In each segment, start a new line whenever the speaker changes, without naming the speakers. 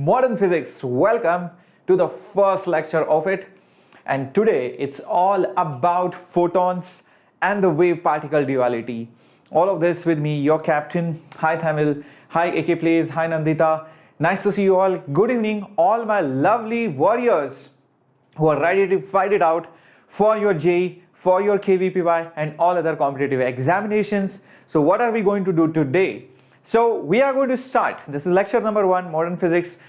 modern physics. Welcome to the first lecture of it. And today it's all about photons and the wave particle duality. All of this with me, your captain. Hi Thamil, hi AK Plays, hi Nandita. Nice to see you all. Good evening, all my lovely warriors who are ready to fight it out for your JEE, for your KVPY and all other competitive examinations. So what are we going to do today? So we are going to start. This is lecture number 1, modern physics,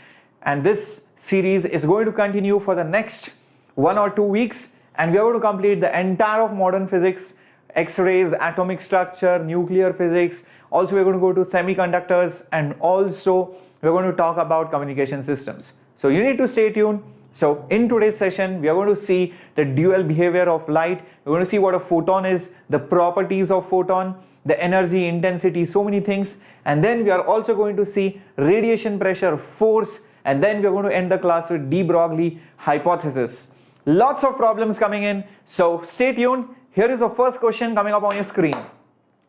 and this series is going to continue for the next 1 or 2 weeks, and we are going to complete the entire of modern physics, X-rays, atomic structure, nuclear physics. Also we're going to go to semiconductors, and also we're going to talk about communication systems. So you need to stay tuned. So in today's session, we are going to see the dual behavior of light. We're going to see what a photon is, the properties of photon, the energy, intensity, so many things. And then we are also going to see radiation pressure, force, and then we are going to end the class with de Broglie hypothesis. Lots of problems coming in. So stay tuned. Here is the first question coming up on your screen.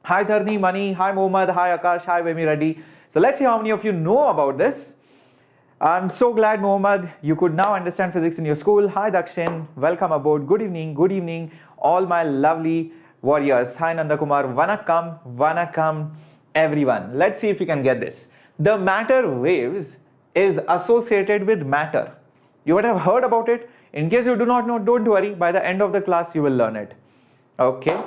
Hi Dharni, Mani, hi Mohammad, hi Akash, hi Vemi Reddy. So let's see how many of you know about this. I'm so glad, Mohammad, you could now understand physics in your school. Hi Dakshin, welcome aboard. Good evening, all my lovely warriors. Hi Nandakumar, Vanakkam, everyone. Let's see if you can get this. The matter waves is associated with matter. You might have heard about it. In case you do not know, don't worry. By the end of the class, you will learn it. Okay.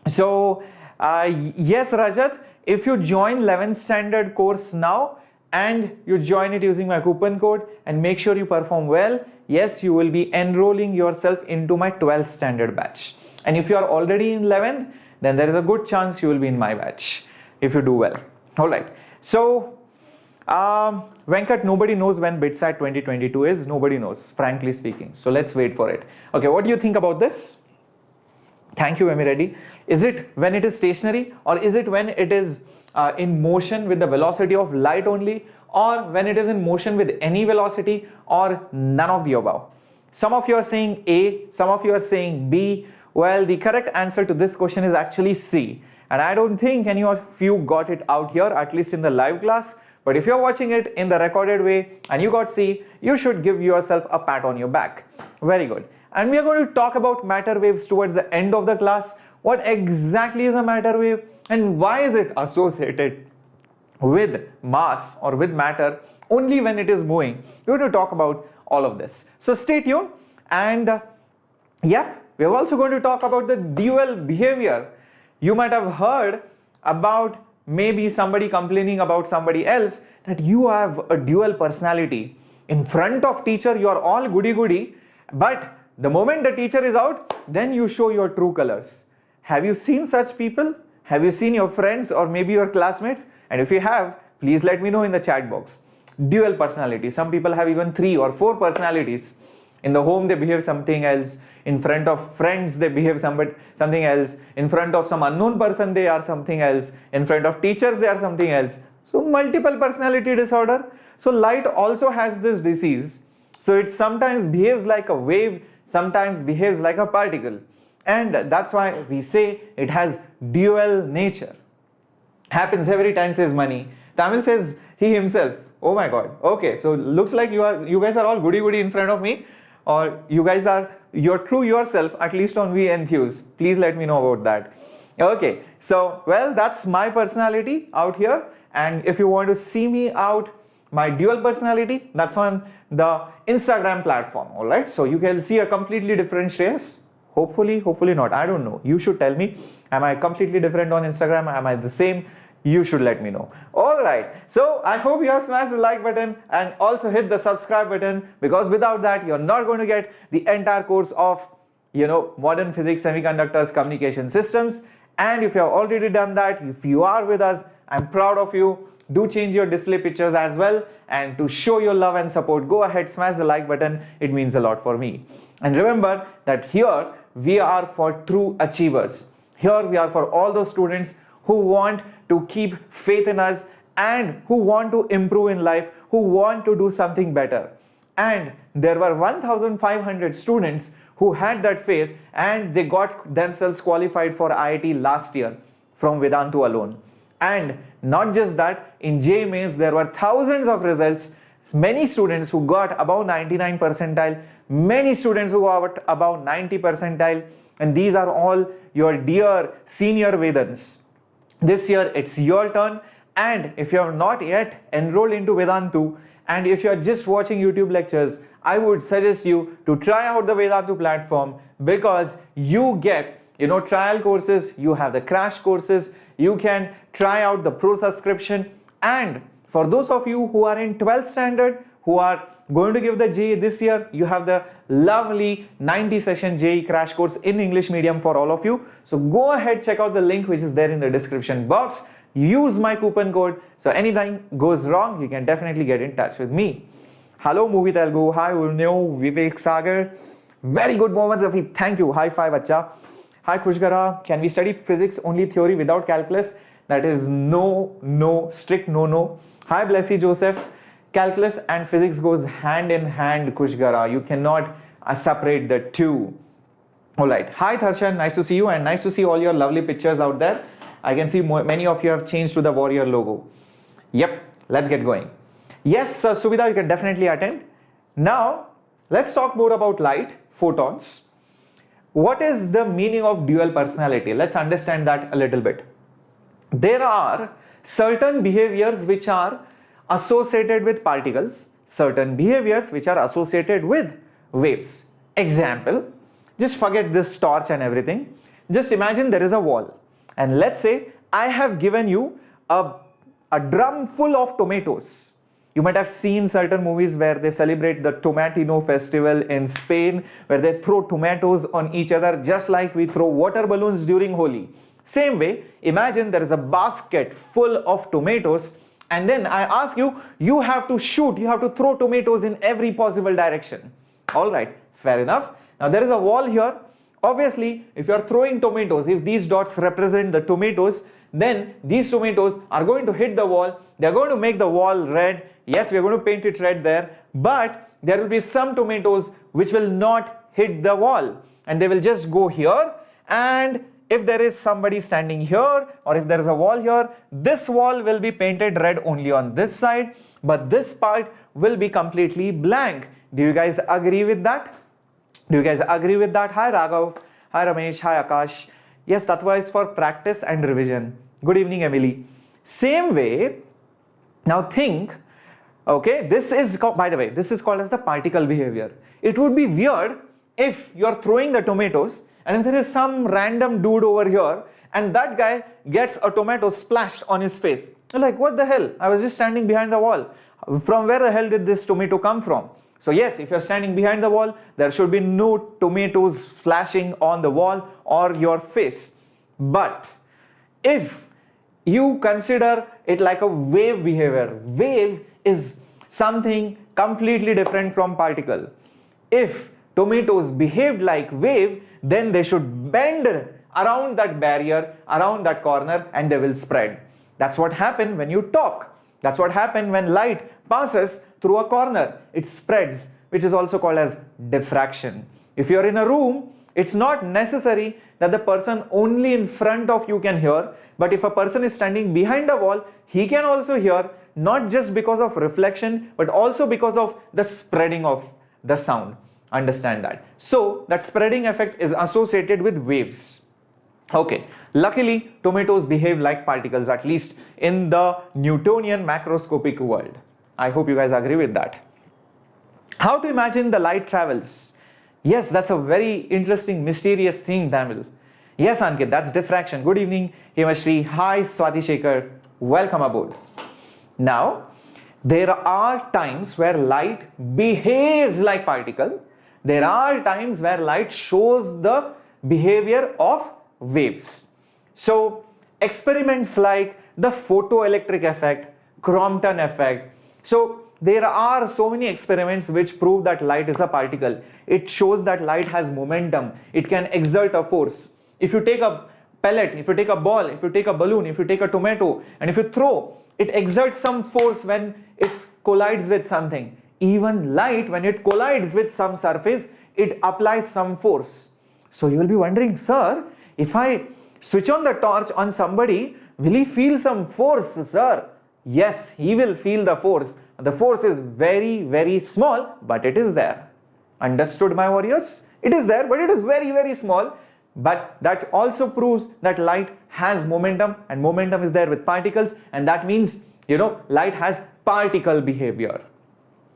So, yes, Rajat, if you join 11th standard course now, and you join it using my coupon code and make sure you perform well, yes, you will be enrolling yourself into my 12th standard batch. And if you are already in 11th, then there is a good chance you will be in my batch if you do well. All right. So, Venkat, nobody knows when BITSAT 2022 is. Nobody knows, frankly speaking. So let's wait for it. Okay, what do you think about this? Thank you, Vemi Reddy. Is it when it is stationary, or is it when it is in motion with the velocity of light only, or when it is in motion with any velocity, or none of the above? Some of you are saying A, some of you are saying B. Well, the correct answer to this question is actually C. And I don't think any of you got it out here, at least in the live class. But if you're watching it in the recorded way and you got C, you should give yourself a pat on your back. Very good. And we are going to talk about matter waves towards the end of the class. What exactly is a matter wave and why is it associated with mass or with matter only when it is moving? We're going to talk about all of this. So stay tuned. And we're also going to talk about the dual behavior. You might have heard about maybe somebody complaining about somebody else that you have a dual personality. In front of teacher, you are all goody-goody, but the moment the teacher is out, then you show your true colors. Have you seen such people? Have you seen your friends or maybe your classmates? And if you have, please let me know in the chat box. Dual personality. Some people have even 3 or 4 personalities. In the home, they behave something else. In front of friends, they behave something else. In front of some unknown person, they are something else. In front of teachers, they are something else. So multiple personality disorder. So light also has this disease. So it sometimes behaves like a wave, sometimes behaves like a particle. And that's why we say it has dual nature. Happens every time, says Mani. Tamil says he himself. Oh my God. Okay, so looks like you guys are all goody-goody in front of me, or you're true yourself, at least on JEE Enthuse. Please let me know about that. Okay, so well, that's my personality out here. And if you want to see me out, my dual personality, that's on the Instagram platform. All right, so you can see a completely different Shreyas. Hopefully not. I don't know. You should tell me. Am I completely different on Instagram? Am I the same? You should let me know. All right. So I hope you have smashed the like button and also hit the subscribe button, because without that, you're not going to get the entire course of, modern physics, semiconductors, communication systems. And if you have already done that, if you are with us, I'm proud of you. Do change your display pictures as well. And to show your love and support, go ahead, smash the like button. It means a lot for me. And remember that here we are for true achievers. Here we are for all those students who want to keep faith in us and who want to improve in life, who want to do something better. And there were 1,500 students who had that faith and they got themselves qualified for IIT last year from Vedantu alone. And not just that, in JEE Mains there were thousands of results many students who got above 99 percentile, many students who got above 90 percentile, and these are all your dear senior Vedans. This year it's your turn, and if you have not yet enrolled into Vedantu, and if you are just watching YouTube lectures, I would suggest you to try out the Vedantu platform, because you get trial courses, you have the crash courses, you can try out the pro subscription, and for those of you who are in 12th standard, who are going to give the JEE this year, you have the lovely 90 session JEE crash course in English medium for all of you. So go ahead, check out the link which is there in the description box. Use my coupon code, so anything goes wrong, you can definitely get in touch with me. Hello Movie Telugu, hi Urnev, Vivek Sagar, very good Mohammad Rafi, thank you, high five acha. Hi Khushgara, can we study physics only theory without calculus? That is no, strict no. Hi Blessy Joseph, calculus and physics goes hand in hand, Khushgara, you cannot separate the two. Alright, hi Tharshan, nice to see you, and nice to see all your lovely pictures out there. I can see many of you have changed to the warrior logo. Yep, let's get going. Yes, Subhida, you can definitely attend. Now, let's talk more about light, photons. What is the meaning of dual personality? Let's understand that a little bit. There are certain behaviors which are associated with particles, certain behaviors which are associated with waves. Example, just forget this torch and everything. Just imagine there is a wall, and let's say I have given you a drum full of tomatoes. You might have seen certain movies where they celebrate the Tomatino festival in Spain, where they throw tomatoes on each other just like we throw water balloons during Holi. Same way, imagine there is a basket full of tomatoes, and then I ask you, you have to shoot, you have to throw tomatoes in every possible direction. Alright, fair enough. Now there is a wall here. Obviously, if you are throwing tomatoes, if these dots represent the tomatoes, then these tomatoes are going to hit the wall. They are going to make the wall red. Yes, we are going to paint it red there, but there will be some tomatoes which will not hit the wall, and they will just go here. And if there is somebody standing here, or if there is a wall here, this wall will be painted red only on this side, but this part will be completely blank. Do you guys agree with that? Do you guys agree with that? Hi Raghav, hi Ramesh, hi Akash. Yes, Tatva is for practice and revision. Good evening, Emily. Same way, now think, okay, this is, by the way, this is called as the particle behavior. It would be weird if you're throwing the tomatoes, and if there is some random dude over here, and that guy gets a tomato splashed on his face. You're like, what the hell? I was just standing behind the wall. From where the hell did this tomato come from? So yes, if you're standing behind the wall, there should be no tomatoes flashing on the wall or your face. But if you consider it like a wave behavior, wave is something completely different from particle. If tomatoes behaved like wave, then they should bend around that barrier, around that corner, and they will spread. That's what happens when you talk. That's what happens when light passes through a corner. It spreads, which is also called as diffraction. If you're in a room, it's not necessary that the person only in front of you can hear, but if a person is standing behind a wall, he can also hear, not just because of reflection, but also because of the spreading of the sound. Understand that. So that spreading effect is associated with waves. Okay, luckily tomatoes behave like particles, at least in the Newtonian macroscopic world. I hope you guys agree with that. How to imagine the light travels? Yes, that's a very interesting, mysterious thing, Tamil. Yes, Ankit, that's diffraction. Good evening, Hemashri. Hi, Swati Shekhar. Welcome aboard. Now, there are times where light behaves like particle. There are times where light shows the behavior of waves. So, experiments like the photoelectric effect, Crompton effect. So, there are so many experiments which prove that light is a particle. It shows that light has momentum. It can exert a force. If you take a pellet, if you take a ball, if you take a balloon, if you take a tomato, and if you throw, it exerts some force when it collides with something. Even light, when it collides with some surface, it applies some force. So you will be wondering, sir, if I switch on the torch on somebody, will he feel some force, sir? Yes, he will feel the force, The force is very, very small, but it is there. Understood, my warriors? It is there, but it is very, very small. But that also proves that light has momentum, and momentum is there with particles, and that means, light has particle behavior.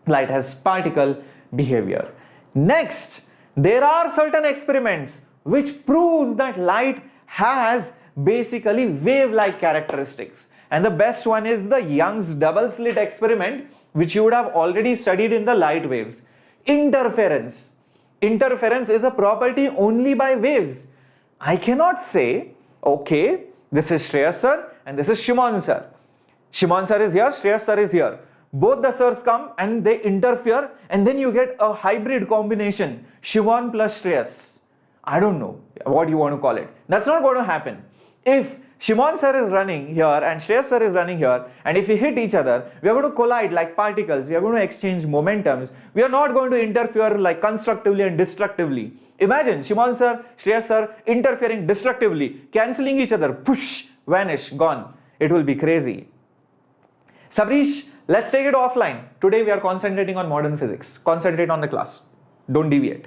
Light has particle behavior. Next, there are certain experiments which proves that light has basically wave-like characteristics. And the best one is the Young's double slit experiment, which you would have already studied in the light waves. Interference. Interference is a property only by waves. I cannot say, okay, this is Shreyas sir and this is Shimon sir. Shimon sir is here, Shreyas sir is here. Both the sirs come and they interfere, and then you get a hybrid combination, Shimon plus Shreyas. I don't know what you want to call it. That's not going to happen. If Shimon sir is running here and Shreyas sir is running here, and if we hit each other, we are going to collide like particles, we are going to exchange momentums, we are not going to interfere like constructively and destructively. Imagine Shimon sir, Shreyas sir interfering destructively, cancelling each other, push, vanish, gone. It will be crazy. Sabrish, let's take it offline. Today we are concentrating on modern physics. Concentrate on the class. Don't deviate.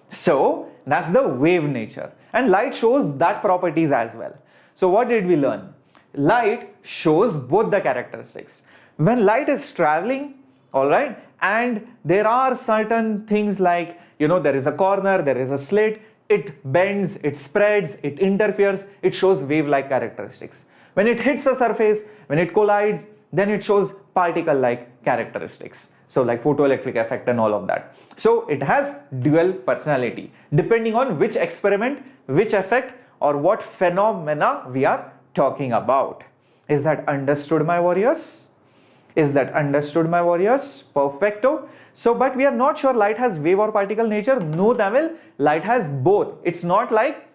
So that's the wave nature, and light shows that properties as well. So what did we learn? Light shows both the characteristics. When light is traveling, all right, and there are certain things like, there is a corner, there is a slit, it bends, it spreads, it interferes, it shows wave-like characteristics. When it hits the surface, when it collides, then it shows particle-like characteristics. So like photoelectric effect and all of that. So it has dual personality depending on which experiment, which effect, or what phenomena we are talking about. Is that understood, my warriors? Is that understood, my warriors? Perfecto. So, but we are not sure light has wave or particle nature. No, Tamil, light has both. It's not like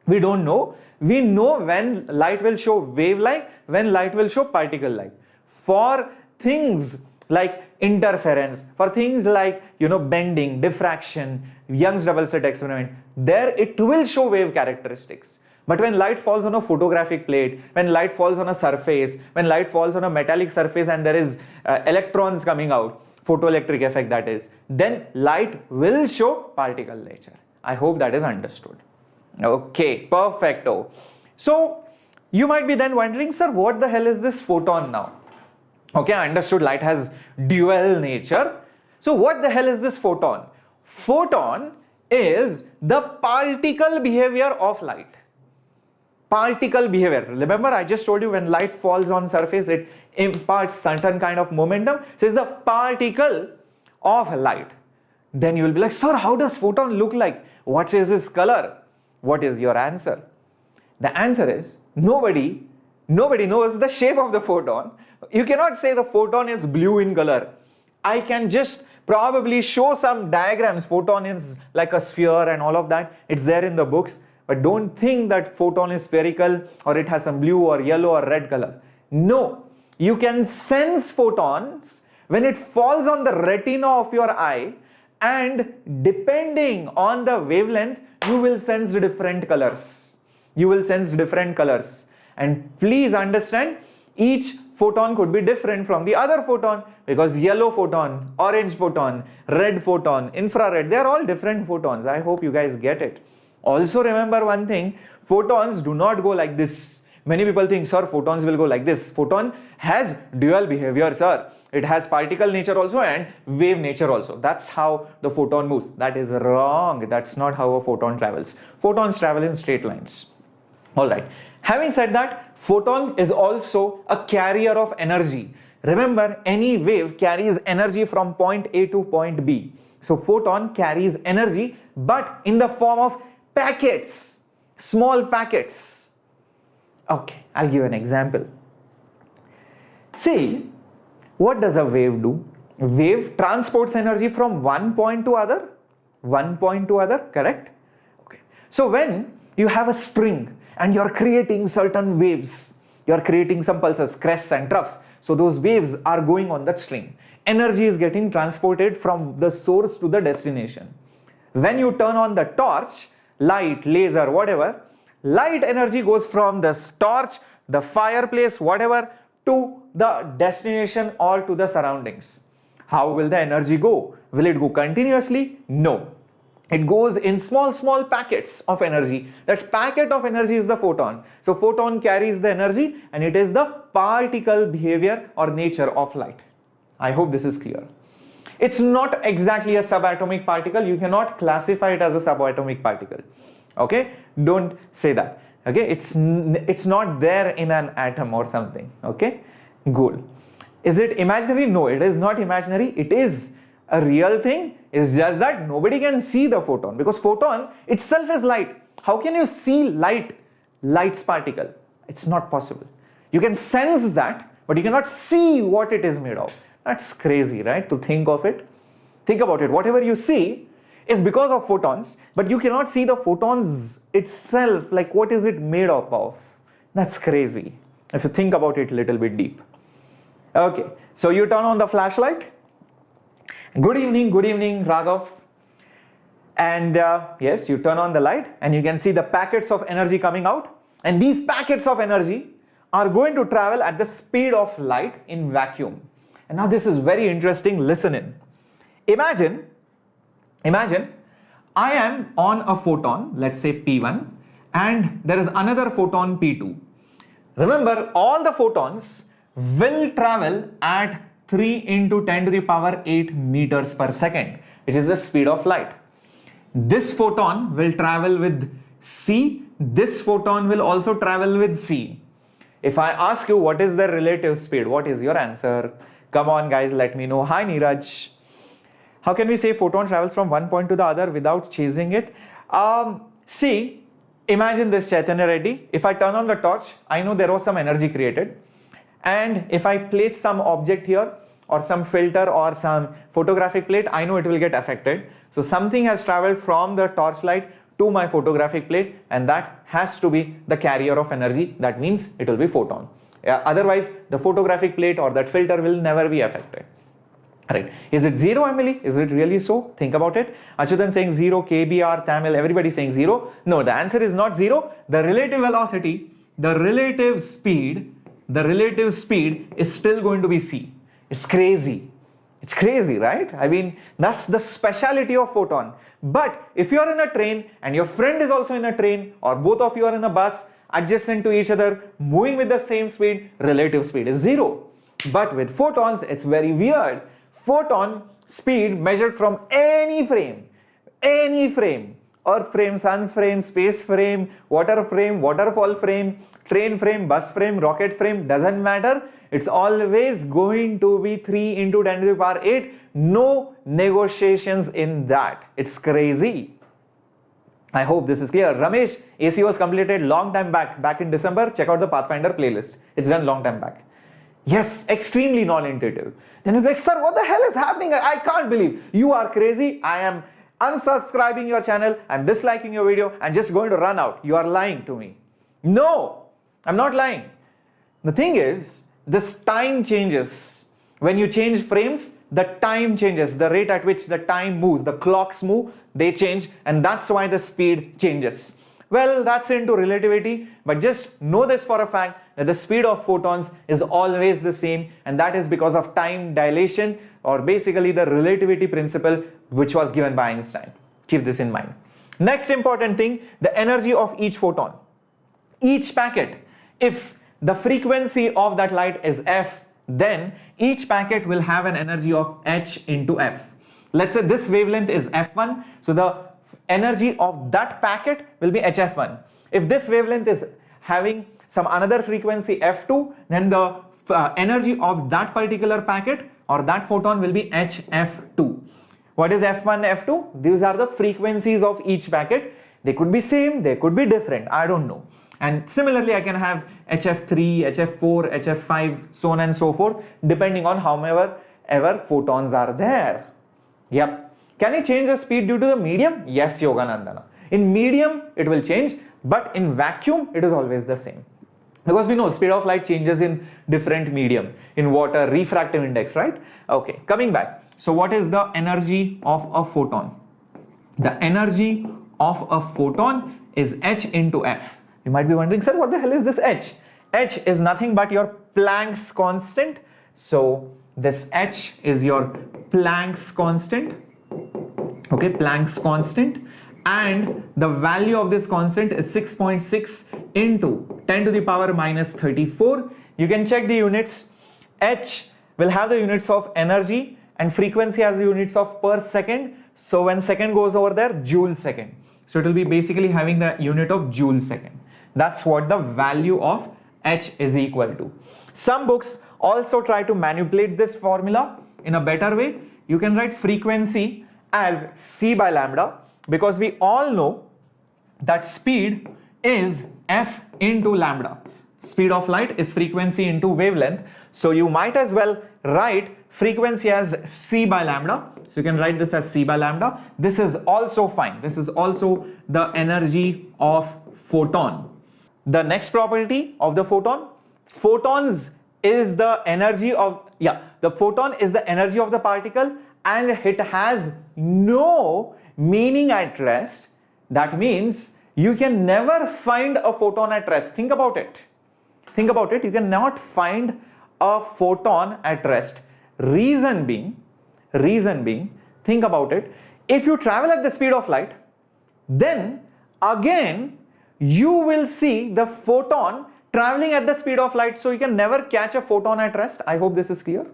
we don't know. We know when light will show wave-like, when light will show particle-like. For things like interference, for things like, bending, diffraction, Young's double slit experiment, there it will show wave characteristics. But when light falls on a photographic plate, when light falls on a surface, when light falls on a metallic surface and there is electrons coming out, photoelectric effect that is, then light will show particle nature. I hope that is understood. Okay, perfecto. So you might be then wondering, sir, what the hell is this photon now? Okay, I understood light has dual nature. So what the hell is this photon? Photon is the particle behavior of light. Particle behavior. Remember, I just told you when light falls on surface, it imparts certain kind of momentum. So it's the particle of light. Then you will be like, sir, how does photon look like? What is its color? What is your answer? The answer is nobody knows the shape of the photon. You cannot say the photon is blue in color. I can just probably show some diagrams. Photon is like a sphere and all of that. It's there in the books. But don't think that photon is spherical or it has some blue or yellow or red color. No, you can sense photons when it falls on the retina of your eye, and depending on the wavelength, you will sense different colors. You will sense different colors. And please understand, each photon could be different from the other photon, because yellow photon, orange photon, red photon, infrared, they are all different photons. I hope you guys get it. Also remember one thing, photons do not go like this. Many people think, sir, photons will go like this. Photon has dual behavior, sir. It has particle nature also and wave nature also. That's how the photon moves. That is wrong. That's not how a photon travels. Photons travel in straight lines. Alright. Having said that, photon is also a carrier of energy. Remember, any wave carries energy from point A to point B. So photon carries energy, but in the form of packets, small packets. Okay, I'll give an example. See, what does a wave do? A wave transports energy from one point to other, correct? Okay. So when you have a spring and you're creating certain waves, you're creating some pulses, crests and troughs. So those waves are going on that string. Energy is getting transported from the source to the destination. When you turn on the torch, light, laser, whatever, light energy goes from the torch, the fireplace, whatever, to the destination or to the surroundings. How will the energy go? Will it go continuously? No. It goes in small packets of energy. That packet of energy is the photon. So photon carries the energy and it is the particle behavior or nature of light. I hope this is clear. It's not exactly a subatomic particle. You cannot classify it as a subatomic particle. Okay? Don't say that. Okay? It's not there in an atom or something. Okay? Good. Is it imaginary? No, it is not imaginary. It is a real thing. It's just that nobody can see the photon, because photon itself is light. How can you see light's particle? It's not possible. You can sense that, but you cannot see what it is made of. That's crazy, right? To think of it. Think about it. Whatever you see is because of photons, but you cannot see the photons itself, like what is it made up of. That's crazy if you think about it a little bit deep. Okay, so you turn on the flashlight. Good evening, Raghav. And yes, you turn on the light and you can see the packets of energy coming out. And these packets of energy are going to travel at the speed of light in vacuum. And now this is very interesting. Listen in. Imagine I am on a photon, let's say P1, and there is another photon P2. Remember, all the photons will travel at 3 into 10 to the power 8 meters per second, which is the speed of light. This photon will travel with C. This photon will also travel with C. If I ask you what is the relative speed, what is your answer? Come on guys, let me know. Hi Neeraj. How can we say photon travels from one point to the other without chasing it? See, imagine this, Chaitanya Reddy. If I turn on the torch, I know there was some energy created. And if I place some object here or some filter or some photographic plate, I know it will get affected. So something has traveled from the torchlight to my photographic plate, and that has to be the carrier of energy. That means it will be photon. Otherwise, the photographic plate or that filter will never be affected. Right. Is it zero, Emily? Is it really so? Think about it. Achyutan saying zero, KBR, Tamil, everybody saying zero. No, the answer is not zero. The relative velocity, the relative speed is still going to be C. It's crazy. It's crazy, right? I mean, that's the speciality of photon. But if you are in a train and your friend is also in a train, or both of you are in a bus adjacent to each other, moving with the same speed, relative speed is zero. But with photons, it's very weird. Photon speed measured from any frame, earth frame, sun frame, space frame, water frame, waterfall frame, train frame, bus frame, rocket frame, doesn't matter. It's always going to be 3 into 10 to the power 8. No negotiations in that. It's crazy. I hope this is clear. Ramesh, AC was completed long time back in December. Check out the Pathfinder playlist. It's done long time back. Yes, extremely non-intuitive. Then you'll be like, sir, what the hell is happening? I can't believe you are crazy. I am unsubscribing your channel. I'm disliking your video. I'm just going to run out. You are lying to me. No, I'm not lying. The thing is, this time changes. When you change frames, the time changes. The rate at which the time moves, the clocks move, they change, and that's why the speed changes. Well, that's into relativity, but just know this for a fact that the speed of photons is always the same, and that is because of time dilation, or basically the relativity principle which was given by Einstein. Keep this in mind. Next important thing, the energy of each photon. Each packet, if the frequency of that light is f, then each packet will have an energy of h into f. Let's say this wavelength is f1, so the energy of that packet will be hf1. If this wavelength is having some another frequency f2, then the energy of that particular packet or that photon will be hf2. What is f1, f2? These are the frequencies of each packet. They could be same, they could be different, I don't know. And similarly, I can have hf3, hf4, hf5, so on and so forth, depending on however photons are there. Yep. Can it change the speed due to the medium? Yes, Yoganandana. In medium, it will change, but in vacuum, it is always the same. Because we know speed of light changes in different medium. In water, refractive index, right? Okay, coming back. So what is the energy of a photon? The energy of a photon is h into f. You might be wondering, sir, what the hell is this h? H is nothing but your Planck's constant. So this h is your Planck's constant. Okay, Planck's constant, and the value of this constant is 6.6 into 10 to the power minus 34. You can check the units. H will have the units of energy and frequency has the units of per second. So when second goes over there, joule second. So it will be basically having the unit of joule second. That's what the value of H is equal to. Some books also try to manipulate this formula in a better way. You can write frequency as c by lambda, because we all know that speed is f into lambda. Speed of light is frequency into wavelength. So you might as well write frequency as c by lambda. So you can write this as c by lambda. This is also fine. This is also the energy of photon. The next property of the photon, photons is the energy of, the photon is the energy of the particle and it has no meaning at rest. That means you can never find a photon at rest. Think about it. Think about it. You cannot find a photon at rest. Reason being, think about it. If you travel at the speed of light, then again you will see the photon traveling at the speed of light. So you can never catch a photon at rest. I hope this is clear.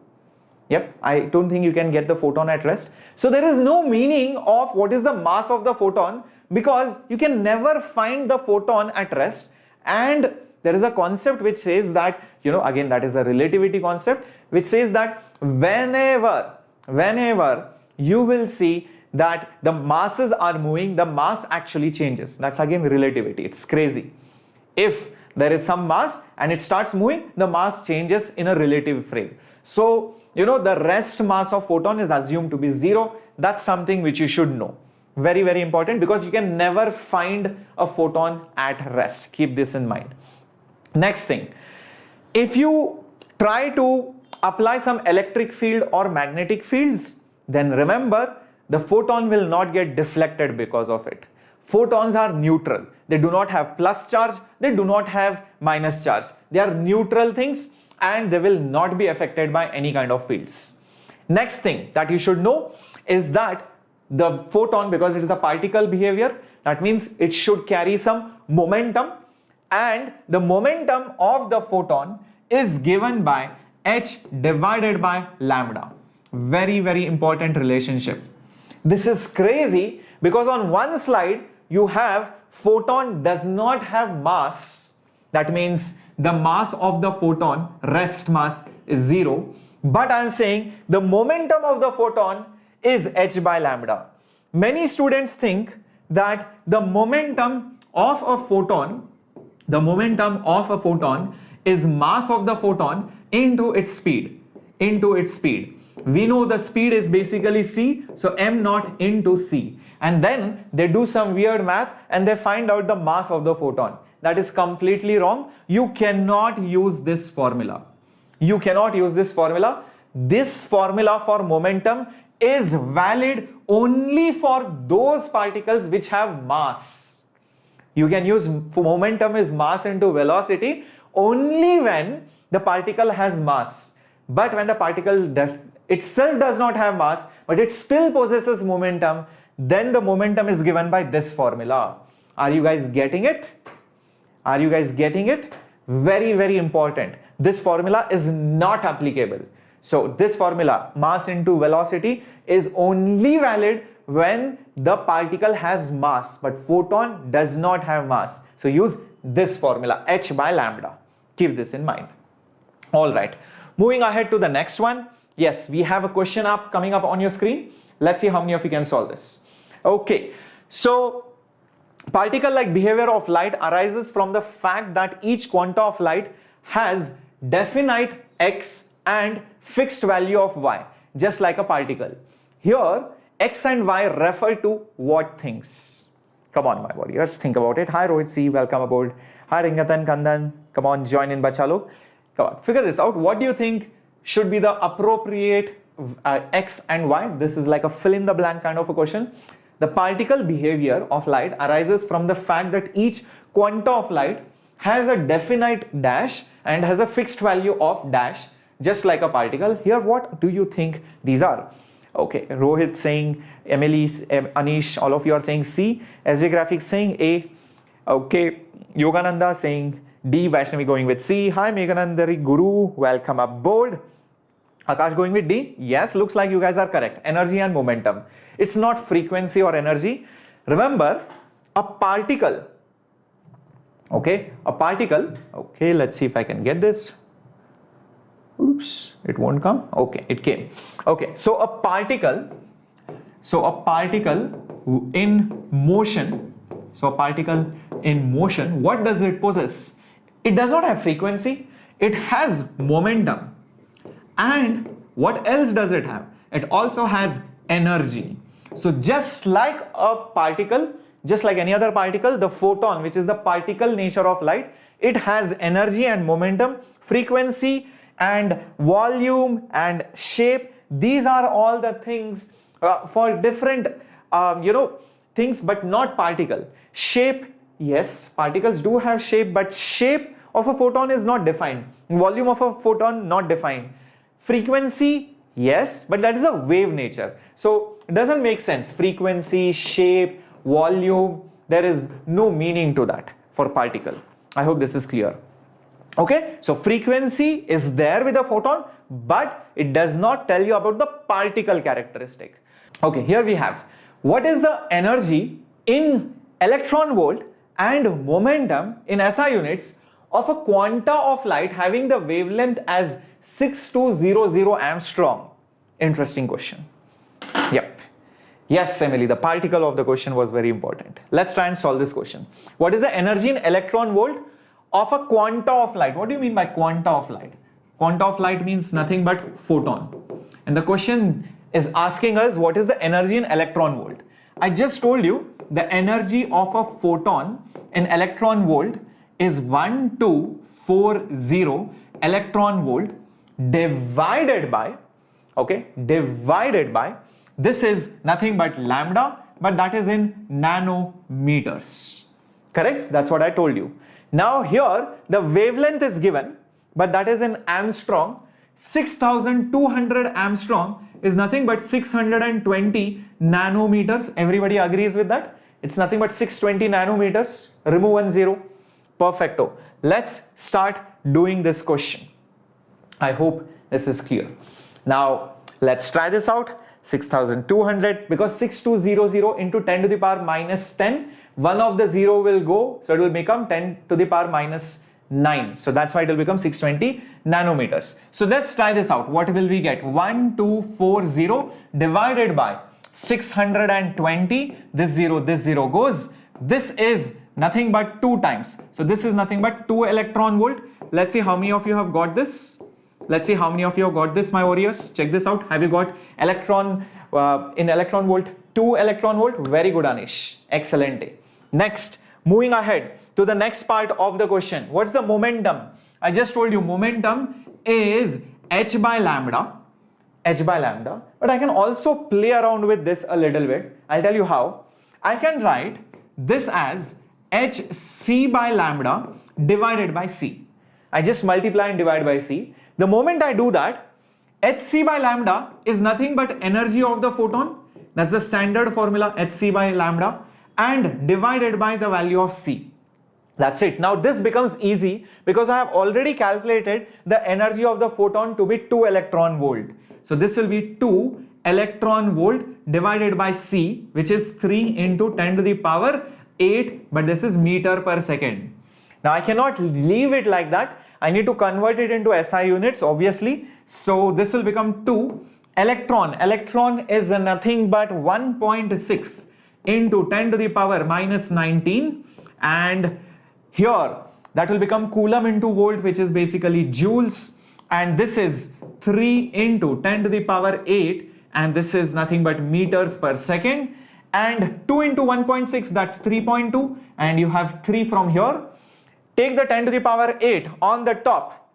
Yep, I don't think you can get the photon at rest. So there is no meaning of what is the mass of the photon, because you can never find the photon at rest. And there is a concept which says that, again, that is a relativity concept, which says that whenever you will see that the masses are moving, the mass actually changes. That's again relativity. It's crazy. If there is some mass and it starts moving, the mass changes in a relative frame. So, the rest mass of photon is assumed to be 0. That's something which you should know. Very, very important, because you can never find a photon at rest. Keep this in mind. Next thing, if you try to apply some electric field or magnetic fields, then remember the photon will not get deflected because of it. Photons are neutral. They do not have plus charge. They do not have minus charge. They are neutral things and they will not be affected by any kind of fields. Next thing that you should know is that the photon, because it is a particle behavior, that means it should carry some momentum, and the momentum of the photon is given by h divided by lambda. Very, very important relationship. This is crazy because on one slide you have photon does not have mass. That means the mass of the photon, rest mass, is 0. But I am saying the momentum of the photon is h by lambda. Many students think that the momentum of a photon is mass of the photon into its speed. We know the speed is basically c, so m naught into c. And then they do some weird math and they find out the mass of the photon. That is completely wrong. You cannot use this formula. This formula for momentum is valid only for those particles which have mass. You can use momentum is mass into velocity only when the particle has mass. But when the particle itself does not have mass, but it still possesses momentum, then the momentum is given by this formula. Are you guys getting it? Very, very important. This formula is not applicable. So this formula, mass into velocity, is only valid when the particle has mass, but photon does not have mass. So use this formula, h by lambda. Keep this in mind. All right. Moving ahead to the next one. Yes, we have a question coming up on your screen. Let's see how many of you can solve this. Okay. So particle-like behavior of light arises from the fact that each quanta of light has definite x and fixed value of y, just like a particle. Here, x and y refer to what things? Come on, my warriors, think about it. Hi Rohit C, welcome aboard. Hi Ringatan Kandan, come on, join in bachalo. Come on, figure this out. What do you think should be the appropriate x and y? This is like a fill in the blank kind of a question. The particle behavior of light arises from the fact that each quanta of light has a definite dash and has a fixed value of dash, just like a particle. Here, what do you think these are? Okay, Rohit saying, Emily, Anish, all of you are saying C. SJ Graphics saying A. Okay, Yogananda saying D. Vaishnavi going with C. Hi, Meghanandari Guru, welcome aboard. Akash going with D. Yes, looks like you guys are correct. Energy and momentum. It's not frequency or energy. Remember, a particle. Okay, a particle. Okay, let's see if I can get this. Oops, it won't come. Okay, it came. Okay, so a particle in motion. So a particle in motion, what does it possess? It does not have frequency. It has momentum. And what else does it have? It also has energy. So just like a particle, just like any other particle, the photon, which is the particle nature of light, it has energy and momentum, frequency and volume and shape. These are all the things for different things, but not particle. Shape, yes, particles do have shape, but shape of a photon is not defined. Volume of a photon not defined. Frequency, yes, but that is a wave nature. So it doesn't make sense. Frequency, shape, volume, there is no meaning to that for particle. I hope this is clear. Okay, so frequency is there with a photon, but it does not tell you about the particle characteristic. Okay, here we have, what is the energy in electron volt and momentum in SI units of a quanta of light having the wavelength as 6200 Armstrong? Interesting question. Yep. Yes, Emily, the particle of the question was very important. Let's try and solve this question. What is the energy in electron volt of a quanta of light? What do you mean by quanta of light? Quanta of light means nothing but photon. And the question is asking us what is the energy in electron volt. I just told you the energy of a photon in electron volt is 1240 electron volt divided by, okay, divided by, this is nothing but lambda, but that is in nanometers. Correct? That's what I told you. Now here the wavelength is given, but that is in Armstrong. 6200 Armstrong is nothing but 620 nanometers. Everybody agrees with that? It's nothing but 620 nanometers. Remove one zero. Perfecto. Let's start doing this question. I hope this is clear. Now let's try this out. 6200, because 6200 into 10 to the power minus 10, one of the 0 will go, so it will become 10 to the power minus 9. So that's why it will become 620 nanometers. So let's try this out. What will we get? 1240 divided by 620. This 0 goes. This is nothing but 2 times. So this is nothing but 2 electron volt. Let's see how many of you have got this. Let's see how many of you have got this, my warriors. Check this out. Have you got electron in electron volt? 2 electron volt. Very good, Anish. Excellent. Next, moving ahead to the next part of the question. What's the momentum? I just told you momentum is h by lambda. But I can also play around with this a little bit. I'll tell you how. I can write this as hc by lambda divided by c. I just multiply and divide by c. The moment I do that, hc by lambda is nothing but energy of the photon. That's the standard formula, hc by lambda, and divided by the value of c. That's it. Now this becomes easy because I have already calculated the energy of the photon to be 2 electron volt. So this will be 2 electron volt divided by c, which is 3 into 10 to the power 8, but this is meter per second. Now I cannot leave it like that. I need to convert it into SI units, obviously. So this will become 2 electron. Electron is nothing but 1.6 into 10 to the power minus 19. And here that will become coulomb into volt, which is basically joules. And this is 3 into 10 to the power 8. And this is nothing but meters per second. And 2 into 1.6, that's 3.2. And you have 3 from here. Take the 10 to the power 8 on the top.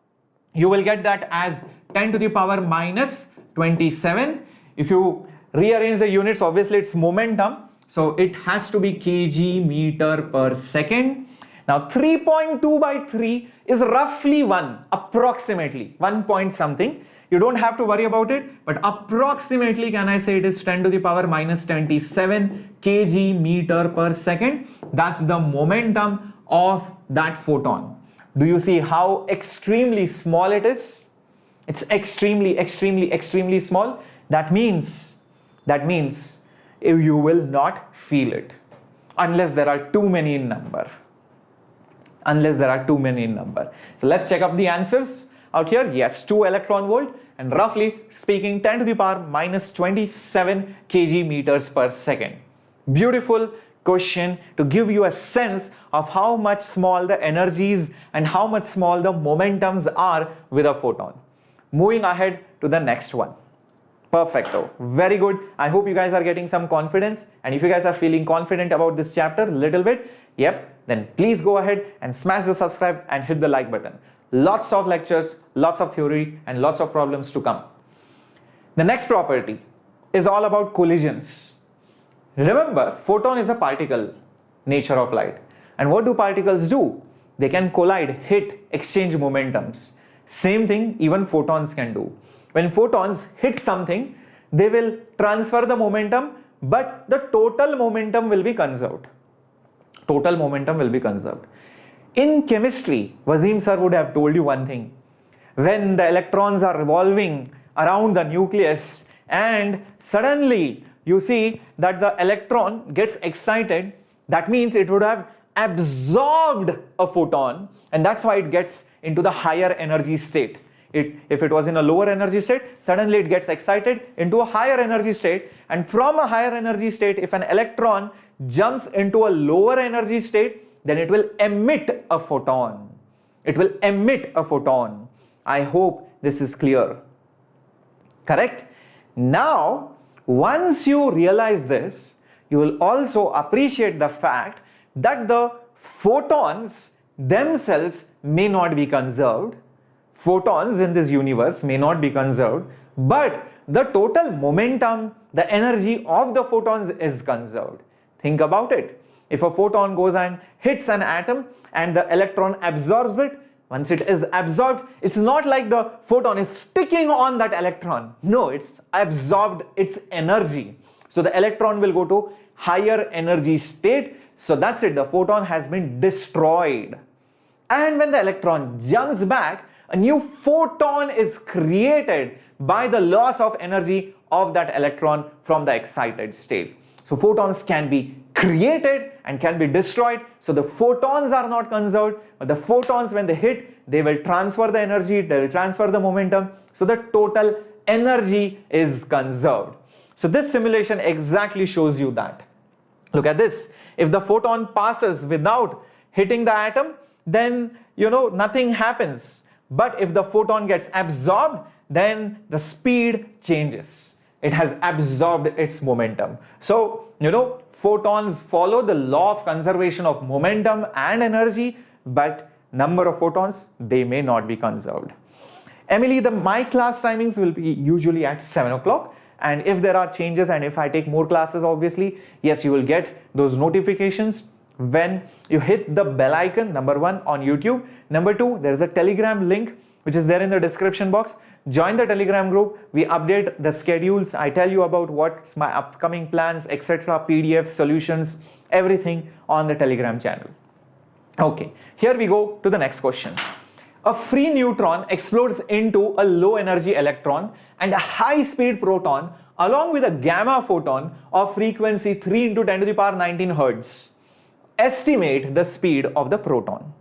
You will get that as 10 to the power minus 27. If you rearrange the units, obviously it's momentum. So it has to be kg meter per second. Now 3.2 by 3 is roughly 1, approximately 1 point something. You don't have to worry about it, but approximately can I say it is 10 to the power minus 27 kg meter per second. That's the momentum of that photon. Do you see how extremely small it is? It's extremely small. That means you will not feel it unless there are too many in number. So let's check up the answers out here. Yes, 2 electron volt and roughly speaking 10 to the power minus 27 kg meters per second. Beautiful question to give you a sense of how much small the energies and how much small the momentums are with a photon. Moving ahead to the next one. Perfecto. Very good. I hope you guys are getting some confidence, and if you guys are feeling confident about this chapter a little bit, then please go ahead and smash the subscribe and hit the like button. Lots of lectures, lots of theory and lots of problems to come. The next property is all about collisions. Remember, photon is a particle nature of light, and what do particles do? They can collide, hit, exchange momentums. Same thing even photons can do. When photons hit something, they will transfer the momentum, but the total momentum will be conserved. In chemistry, Wasim sir would have told you one thing. When the electrons are revolving around the nucleus and suddenly you see that the electron gets excited, that means it would have absorbed a photon, and that's why it gets into the higher energy state. If it was in a lower energy state, suddenly it gets excited into a higher energy state, and from a higher energy state, if an electron jumps into a lower energy state, then it will emit a photon. I hope this is clear. Correct? Now, once you realize this, you will also appreciate the fact that the photons themselves may not be conserved. Photons in this universe may not be conserved, but the total momentum, the energy of the photons is conserved. Think about it. If a photon goes and hits an atom and the electron absorbs it, once it is absorbed, it's not like the photon is sticking on that electron. No, it's absorbed its energy. So the electron will go to higher energy state. So that's it, the photon has been destroyed. And when the electron jumps back, a new photon is created by the loss of energy of that electron from the excited state. So photons can be created and can be destroyed. So the photons are not conserved, but the photons, when they hit, they will transfer the energy, they will transfer the momentum. So the total energy is conserved. So this simulation exactly shows you that. Look at this. If the photon passes without hitting the atom, then nothing happens. But if the photon gets absorbed, then the speed changes. It has absorbed its momentum. So, photons follow the law of conservation of momentum and energy, but number of photons, they may not be conserved. Emily, my class timings will be usually at 7 o'clock. And if there are changes and if I take more classes, obviously, yes, you will get those notifications when you hit the bell icon, number 1 on YouTube. Number 2, there is a Telegram link which is there in the description box. Join the Telegram group. We update the schedules. I tell you about what's my upcoming plans, etc., PDF, solutions, everything on the Telegram channel. Okay, here we go to the next question. A free neutron explodes into a low energy electron and a high speed proton along with a gamma photon of frequency 3 into 10 to the power 19 Hertz. Estimate the speed of the proton.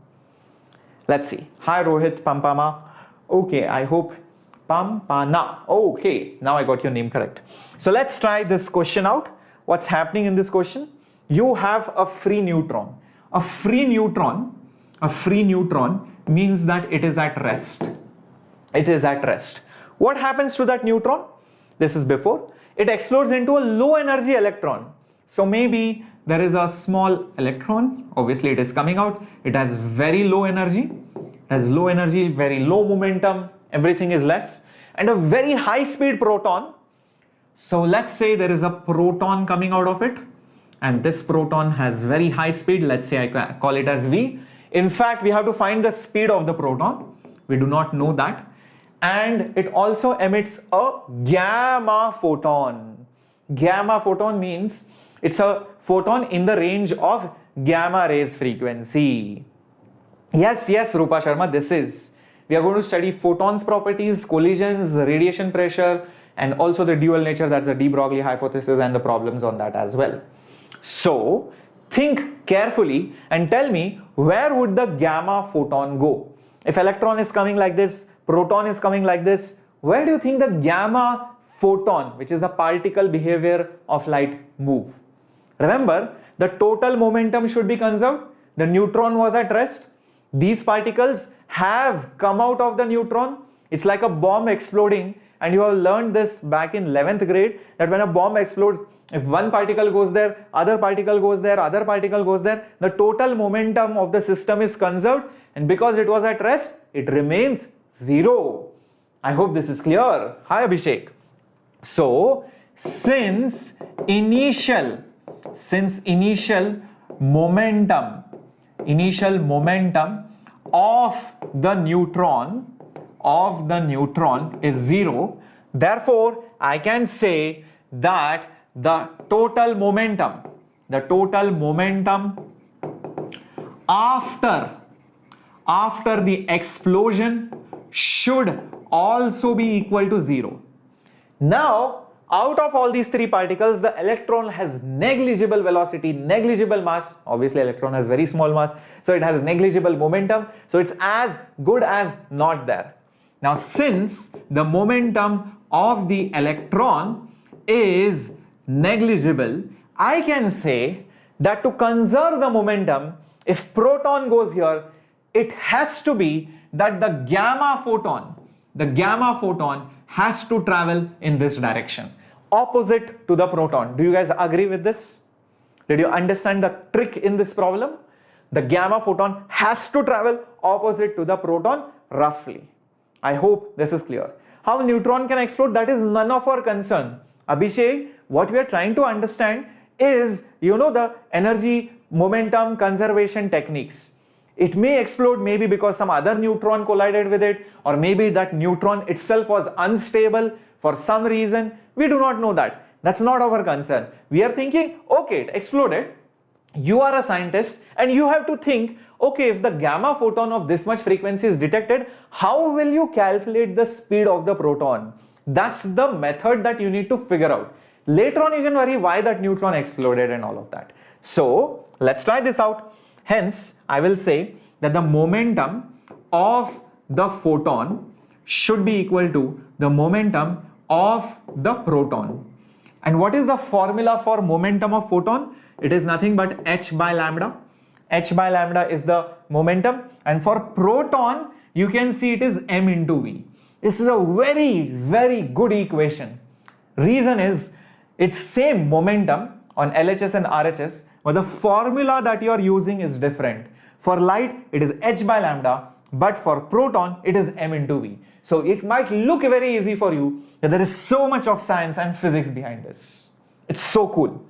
Let's see. Hi Rohit Pampama. Okay, I hope Pampana. Okay, now I got your name correct. So let's try this question out. What's happening in this question? You have a free neutron. A free neutron means that it is at rest. It is at rest. What happens to that neutron? This is before. It explodes into a low energy electron. So maybe there is a small electron. Obviously it is coming out. It has very low energy. Very low momentum. Everything is less. And a very high speed proton. So let's say there is a proton coming out of it. And this proton has very high speed. Let's say I call it as V. In fact, we have to find the speed of the proton. We do not know that. And it also emits a gamma photon. Gamma photon means it's a photon in the range of gamma rays frequency. Yes, Rupa Sharma, this is. We are going to study photons properties, collisions, radiation pressure, and also the dual nature, that's the de Broglie hypothesis and the problems on that as well. So, think carefully and tell me, where would the gamma photon go? If electron is coming like this, proton is coming like this, where do you think the gamma photon, which is the particle behavior of light, move? Remember, the total momentum should be conserved. The neutron was at rest. These particles have come out of the neutron. It's like a bomb exploding, and you have learned this back in 11th grade, that when a bomb explodes, if one particle goes there, other particle goes there, other particle goes there, the total momentum of the system is conserved, and because it was at rest, it remains zero. I hope this is clear. Hi Abhishek. So, since initial momentum of the neutron is zero, therefore I can say that the total momentum after the explosion should also be equal to zero. Now, out of all these three particles, the electron has negligible velocity, negligible mass. Obviously, electron has very small mass, so it has negligible momentum. So it's as good as not there. Now, since the momentum of the electron is negligible, I can say that to conserve the momentum, if proton goes here, it has to be that the gamma photon has to travel in this direction, opposite to the proton. Do you guys agree with this? Did you understand the trick in this problem? The gamma photon has to travel opposite to the proton roughly. I hope this is clear. How a neutron can explode, that is none of our concern. Abhishek, what we are trying to understand is, the energy momentum conservation techniques. It may explode maybe because some other neutron collided with it, or maybe that neutron itself was unstable for some reason. We do not know that. That's not our concern. We are thinking, okay, it exploded. You are a scientist and you have to think, okay, if the gamma photon of this much frequency is detected, how will you calculate the speed of the proton? That's the method that you need to figure out. Later on, you can worry why that neutron exploded and all of that. So let's try this out. Hence, I will say that the momentum of the photon should be equal to the momentum of the proton. And what is the formula for momentum of photon? It is nothing but h by lambda. H by lambda is the momentum, and for proton, you can see it is m into v. This is a very, very good equation. Reason is, it's same momentum on LHS and RHS, but the formula that you are using is different. For light, it is h by lambda, but for proton, it is m into v. So it might look very easy for you, that there is so much of science and physics behind this. It's so cool.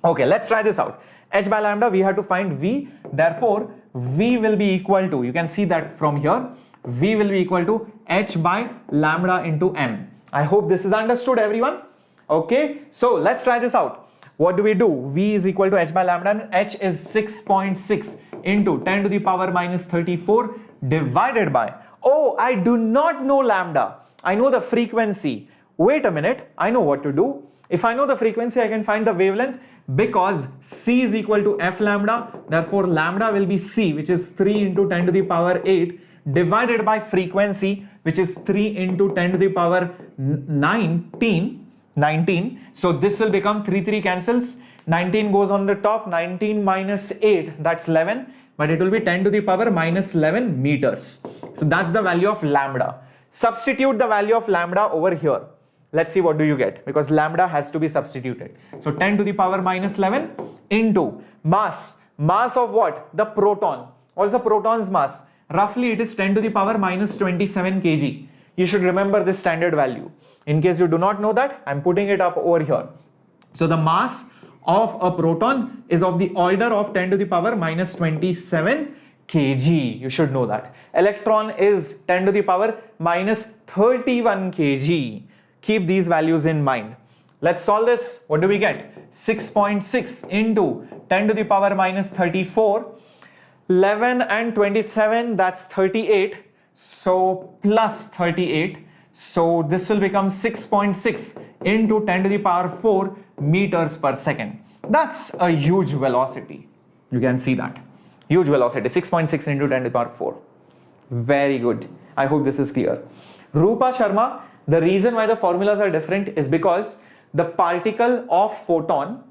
Okay, let's try this out. H by lambda, we have to find v. Therefore, v will be equal to, you can see that from here, v will be equal to h by lambda into m. I hope this is understood, everyone. Okay, so let's try this out. What do we do? V is equal to h by lambda, and h is 6.6 into 10 to the power minus 34 divided by, oh, I do not know lambda. I know the frequency. Wait a minute, I know what to do. If I know the frequency, I can find the wavelength, because c is equal to f lambda. Therefore, lambda will be c, which is 3 into 10 to the power 8 divided by frequency, which is 3 into 10 to the power 19. So this will become 3 cancels. 19 goes on the top. 19 minus 8, that's 11. But it will be 10 to the power minus 11 meters. So that's the value of lambda. Substitute the value of lambda over here. Let's see what do you get, because lambda has to be substituted. So 10 to the power minus 11 into mass. Mass of what? The proton. What is the proton's mass? Roughly it is 10 to the power minus 27 kg. You should remember this standard value. In case you do not know that, I'm putting it up over here. So the mass of a proton is of the order of 10 to the power minus 27 kg. You should know that. Electron is 10 to the power minus 31 kg. Keep these values in mind. Let's solve this. What do we get? 6.6 into 10 to the power minus 34. 11 and 27, that's 38. So plus 38. So this will become 6.6 into 10 to the power 4 meters per second. That's a huge velocity. You can see that. Huge velocity, 6.6 into 10 to the power 4. Very good. I hope this is clear. Rupa Sharma, the reason why the formulas are different is because the particle of photon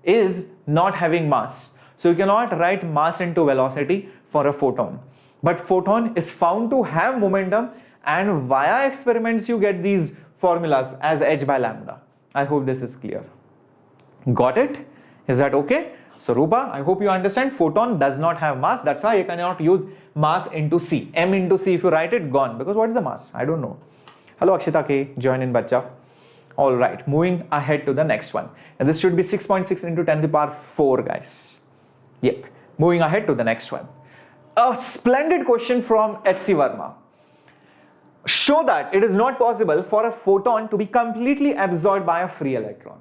is not having mass. So you cannot write mass into velocity for a photon. But photon is found to have momentum, and via experiments you get these formulas as h by lambda. I hope this is clear. Got it? Is that okay? So Rupa, I hope you understand photon does not have mass. That's why you cannot use mass into C. M into C, if you write it, gone. Because what is the mass? I don't know. Hello Akshita K, join in bacha. Alright, moving ahead to the next one. And this should be 6.6 into 10 to the power 4, guys. Yep. Moving ahead to the next one. A splendid question from H.C. Verma. Show that it is not possible for a photon to be completely absorbed by a free electron.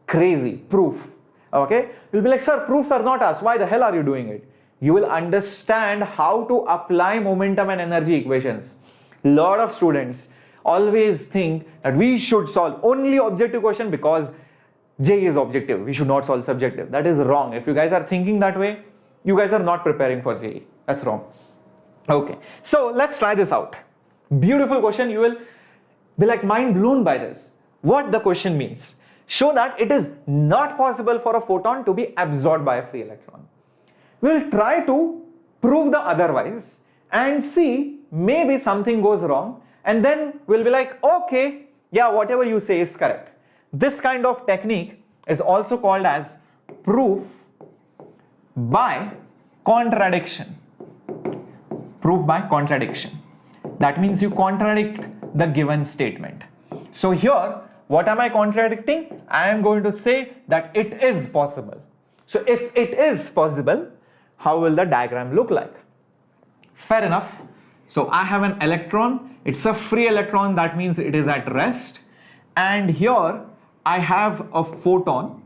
Crazy. Proof. Okay. You'll be like, sir, proofs are not asked. Why the hell are you doing it? You will understand how to apply momentum and energy equations. Lot of students always think that we should solve only objective question because JEE is objective. We should not solve subjective. That is wrong. If you guys are thinking that way, you guys are not preparing for JEE. That's wrong. Okay. So let's try this out. Beautiful question. You will be like mind blown by this. What the question means. Show that it is not possible for a photon to be absorbed by a free electron. We'll try to prove the otherwise and see maybe something goes wrong, and then we'll be like, okay, yeah, whatever you say is correct. This kind of technique is also called as proof by contradiction. Proof by contradiction. That means you contradict the given statement. So here, what am I contradicting? I am going to say that it is possible. So if it is possible, how will the diagram look like? Fair enough. So I have an electron. It's a free electron. That means it is at rest. And here I have a photon.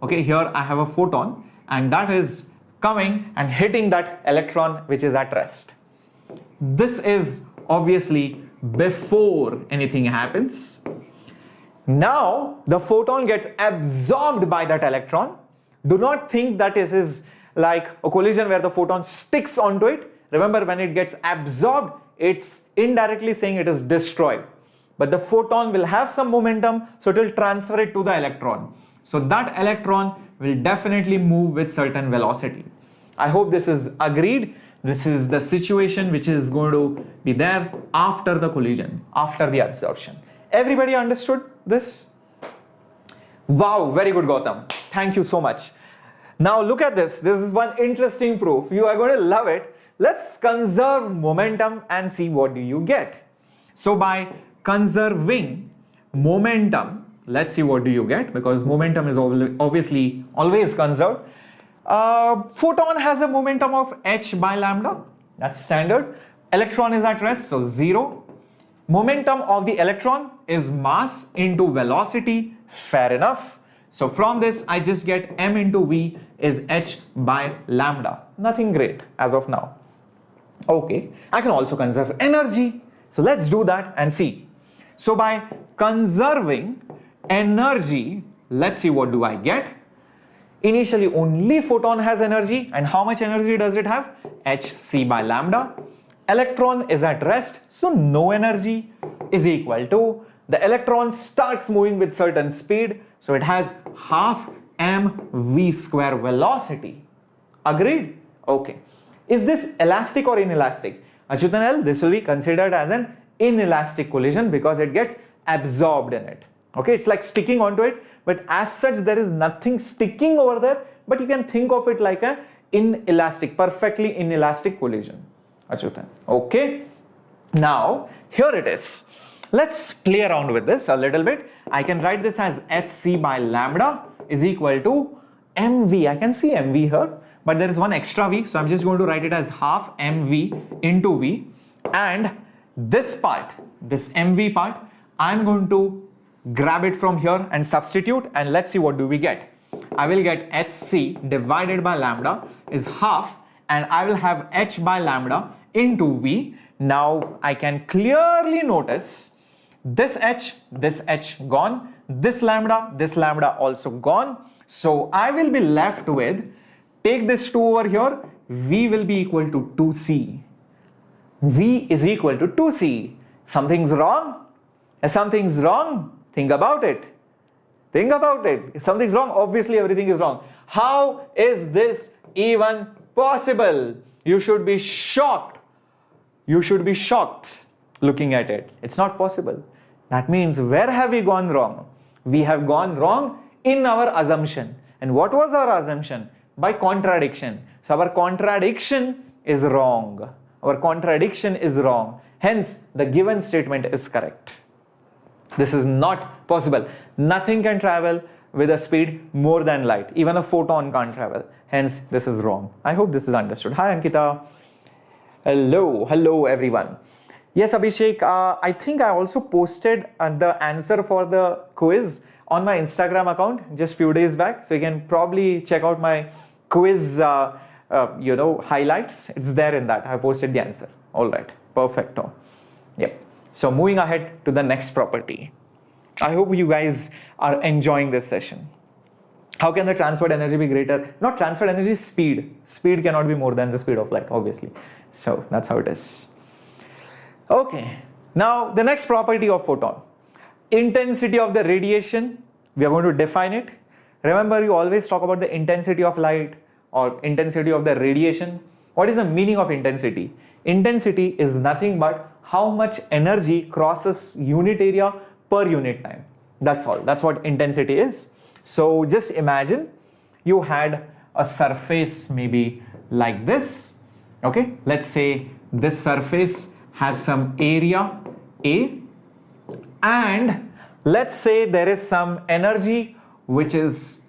Okay, here I have a photon, and that is coming and hitting that electron which is at rest. This is obviously before anything happens. Now the photon gets absorbed by that electron. Do not think that it is like a collision where the photon sticks onto it. Remember, when it gets absorbed, it's indirectly saying it is destroyed. But the photon will have some momentum, so it will transfer it to the electron. So that electron will definitely move with certain velocity. I hope this is agreed. This is the situation which is going to be there after the collision, after the absorption. Everybody understood this? Wow, very good, Gautam. Thank you so much. Now look at this. This is one interesting proof. You are going to love it. Let's conserve momentum and see what do you get. So by conserving momentum, let's see what do you get, because momentum is obviously always conserved. Photon has a momentum of h by lambda. That's standard. Electron is at rest, so 0. Momentum of the electron is mass into velocity. Fair enough. So from this, I just get m into v is h by lambda. Nothing great as of now. Okay, I can also conserve energy. So let's do that and see. So by conserving energy, let's see what do I get. Initially only photon has energy, and how much energy does it have? hc by lambda. Electron is at rest, so no energy is equal to, the electron starts moving with certain speed, so it has half mv square velocity. Agreed? Okay. Is this elastic or inelastic? Achyutan L, this will be considered as an inelastic collision because it gets absorbed in it. Okay, it's like sticking onto it, but as such there is nothing sticking over there, but you can think of it like a inelastic, perfectly inelastic collision. Achyutan. Okay. Now here it is. Let's play around with this a little bit. I can write this as hc by lambda is equal to mv. I can see mv here, but there is one extra V, so I'm just going to write it as half mv into V, and this part, this mv part, I'm going to grab it from here and substitute, and let's see what do we get. I will get hc divided by lambda is half, and I will have h by lambda into V. Now I can clearly notice this h gone, this lambda also gone. So I will be left with, take this 2 over here, V will be equal to 2c. V is equal to 2c. Something's wrong? If something's wrong, think about it. Think about it. If something's wrong, obviously everything is wrong. How is this even possible? You should be shocked. You should be shocked looking at it. It's not possible. That means where have we gone wrong? We have gone wrong in our assumption. And what was our assumption? By contradiction. So our contradiction is wrong. Our contradiction is wrong. Hence, the given statement is correct. This is not possible. Nothing can travel with a speed more than light. Even a photon can't travel. Hence, this is wrong. I hope this is understood. Hi, Ankita. Hello everyone. Yes, Abhishek, I think I also posted the answer for the quiz on my Instagram account just few days back. So you can probably check out my quiz, highlights. It's there in that. I posted the answer. All right, perfecto. Yep. So moving ahead to the next property. I hope you guys are enjoying this session. How can the transferred energy be greater? Not transferred energy, speed. Speed cannot be more than the speed of light, obviously. So that's how it is. Okay, now the next property of photon. Intensity of the radiation, we are going to define it. Remember, you always talk about the intensity of light or intensity of the radiation. What is the meaning of intensity? Intensity is nothing but how much energy crosses unit area per unit time. That's all. That's what intensity is. So just imagine you had a surface maybe like this. Okay, let's say this surface has some area A, and let's say there is some energy which is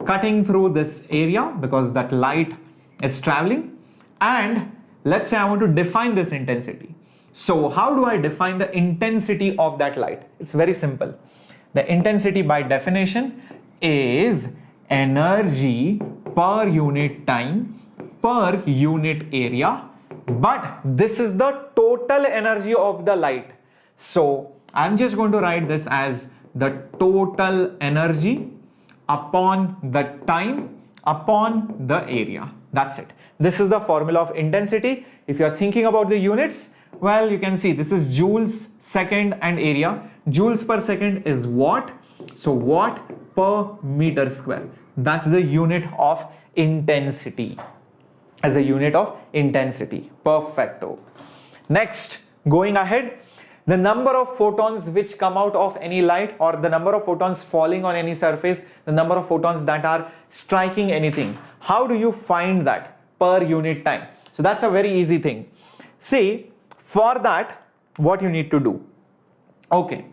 cutting through this area because that light is traveling, and let's say I want to define this intensity. So how do I define the intensity of that light? It's very simple. The intensity by definition is energy per unit time per unit area, but this is the total energy of the light. So I'm just going to write this as the total energy upon the time upon the area. That's it. This is the formula of intensity. If you are thinking about the units, well, you can see this is joules, second, and area. Joules per second is watt. So watt per meter square. That's the unit of intensity. As a unit of intensity. Perfecto. Next, going ahead, the number of photons which come out of any light, or the number of photons falling on any surface, the number of photons that are striking anything. How do you find that per unit time? So that's a very easy thing. See, for that, what you need to do. Okay,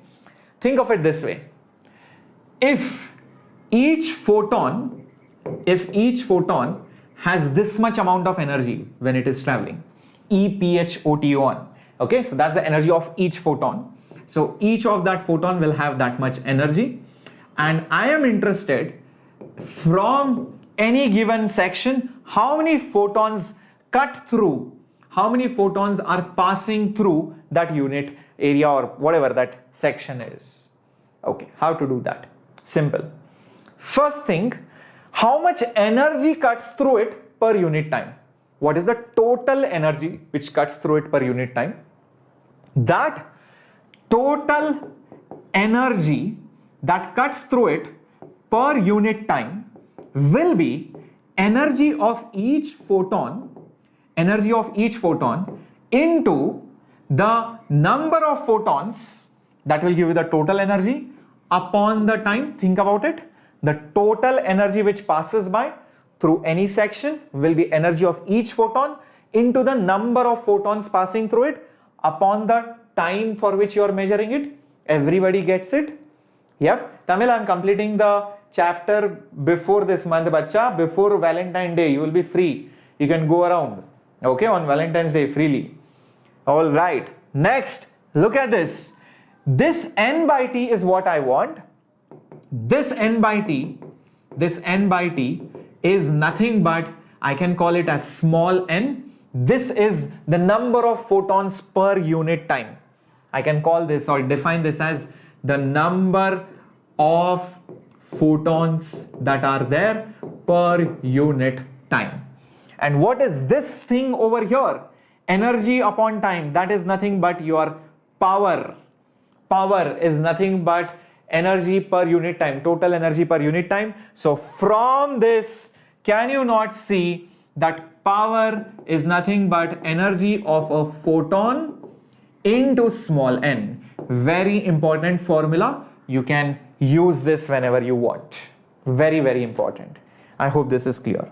think of it this way. If each photon has this much amount of energy when it is traveling, EPHOTON. Okay, so that's the energy of each photon. So each of that photon will have that much energy, and I am interested from any given section, how many photons cut through, how many photons are passing through that unit area or whatever that section is. Okay, how to do that? Simple. First thing, how much energy cuts through it per unit time? What is the total energy which cuts through it per unit time? That total energy that cuts through it per unit time will be energy of each photon into the number of photons, that will give you the total energy upon the time. Think about it. The total energy which passes by through any section will be energy of each photon into the number of photons passing through it upon the time for which you are measuring it. Everybody gets it? Yep. Tamil, I am completing the chapter before this month, bacha. Before Valentine's Day, you will be free. You can go around, okay, on Valentine's Day freely. All right. Next, look at this. This n by t is what I want. This n by t is nothing but, I can call it as small n. This is the number of photons per unit time. I can call this or define this as the number of photons that are there per unit time. And what is this thing over here? Energy upon time. That is nothing but your power. Power is nothing but energy per unit time, total energy per unit time. So from this, can you not see that power is nothing but energy of a photon into small n? Very important formula. You can use this whenever you want. Very, very important. I hope this is clear.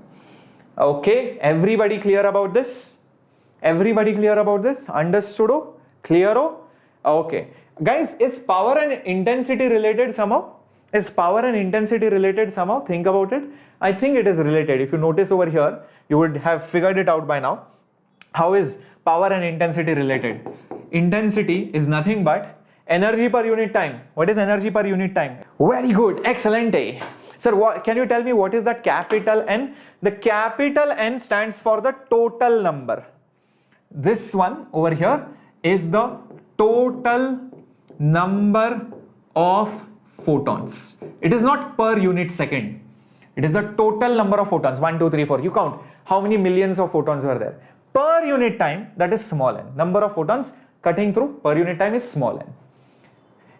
Okay, everybody clear about this? Everybody clear about this? Understood? Clear? Okay. Guys, is power and intensity related somehow? Is power and intensity related somehow? Think about it. I think it is related. If you notice over here, you would have figured it out by now. How is power and intensity related? Intensity is nothing but energy per unit time. What is energy per unit time? Very good. Excellent. Sir, can you tell me what is that capital N? The capital N stands for the total number. This one over here is the total number of photons. It is not per unit second. It is the total number of photons. 1, 2, 3, 4. You count how many millions of photons were there. Per unit time, that is small n. Number of photons cutting through per unit time is small n.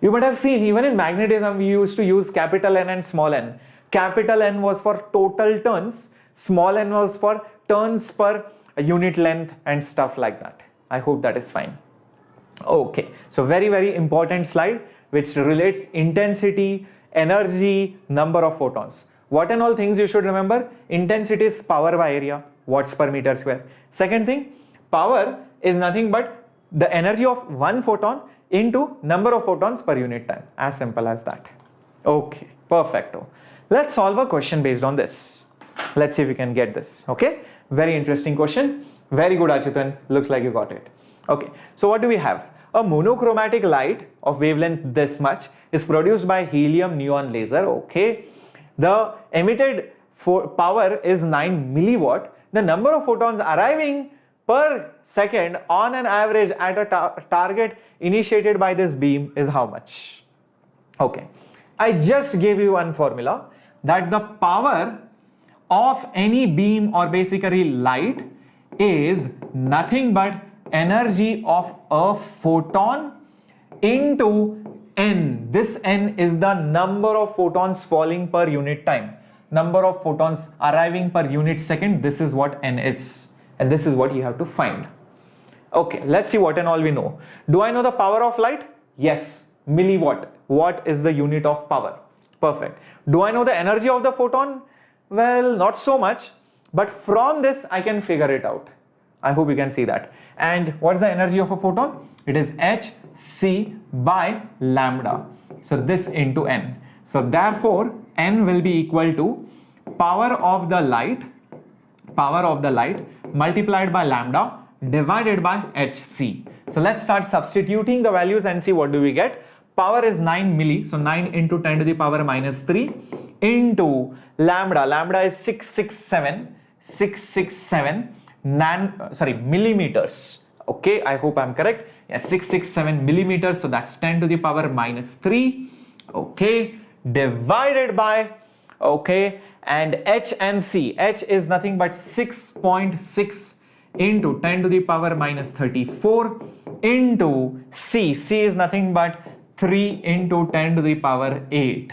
You might have seen even in magnetism we used to use capital N and small n. Capital N was for total turns. Small n was for turns per unit length and stuff like that. I hope that is fine. Okay, so very, very important slide which relates intensity, energy, number of photons. What and all things you should remember? Intensity is power by area, watts per meter square. Second thing, power is nothing but the energy of one photon into number of photons per unit time. As simple as that. Okay, perfecto. Let's solve a question based on this. Let's see if we can get this. Okay, very interesting question. Very good, Achutan. Looks like you got it. Okay, so what do we have? A monochromatic light of wavelength this much is produced by helium neon laser. Okay, the emitted power is 9 milliwatt. The number of photons arriving per second on an average at a target initiated by this beam is how much? Okay, I just gave you one formula that the power of any beam or basically light is nothing but energy of a photon into n. This n is the number of photons falling per unit time. Number of photons arriving per unit second. This is what n is. And this is what you have to find. Okay, let's see what and all we know. Do I know the power of light? Yes, milliwatt. Watt is the unit of power. Perfect. Do I know the energy of the photon? Well, not so much. But from this, I can figure it out. I hope you can see that. And what's the energy of a photon? It is hc by lambda. So this into n. So therefore, n will be equal to power of the light multiplied by lambda divided by hc. So let's start substituting the values and see what do we get. Power is 9 milli, so 9 into 10 to the power minus 3 into lambda. Lambda is 667 millimeters. Okay, I hope I'm correct. Yes, 667 millimeters, so that's 10 to the power minus 3. Okay, divided by, okay, and h and c. H is nothing but 6.6 into 10 to the power minus 34 into c. C is nothing but 3 into 10 to the power 8.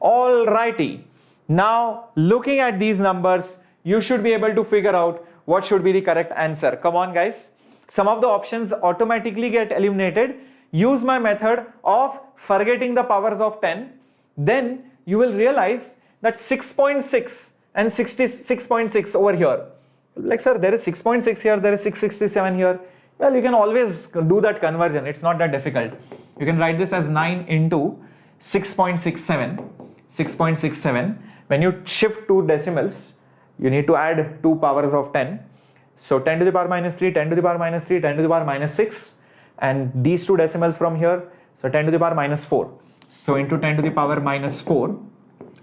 Alrighty. Now, looking at these numbers, you should be able to figure out what should be the correct answer. Come on, guys. Some of the options automatically get eliminated. Use my method of forgetting the powers of 10. Then you will realize that 6.6 and 66.6 over here. Like, sir, there is 6.6 here, there is 667 here. Well, you can always do that conversion. It's not that difficult. You can write this as 9 into 6.67. 6.67. When you shift 2 decimals, you need to add 2 powers of 10. So 10 to the power minus 3, 10 to the power minus 3, 10 to the power minus 6, and these 2 decimals from here, so 10 to the power minus 4. So into 10 to the power minus 4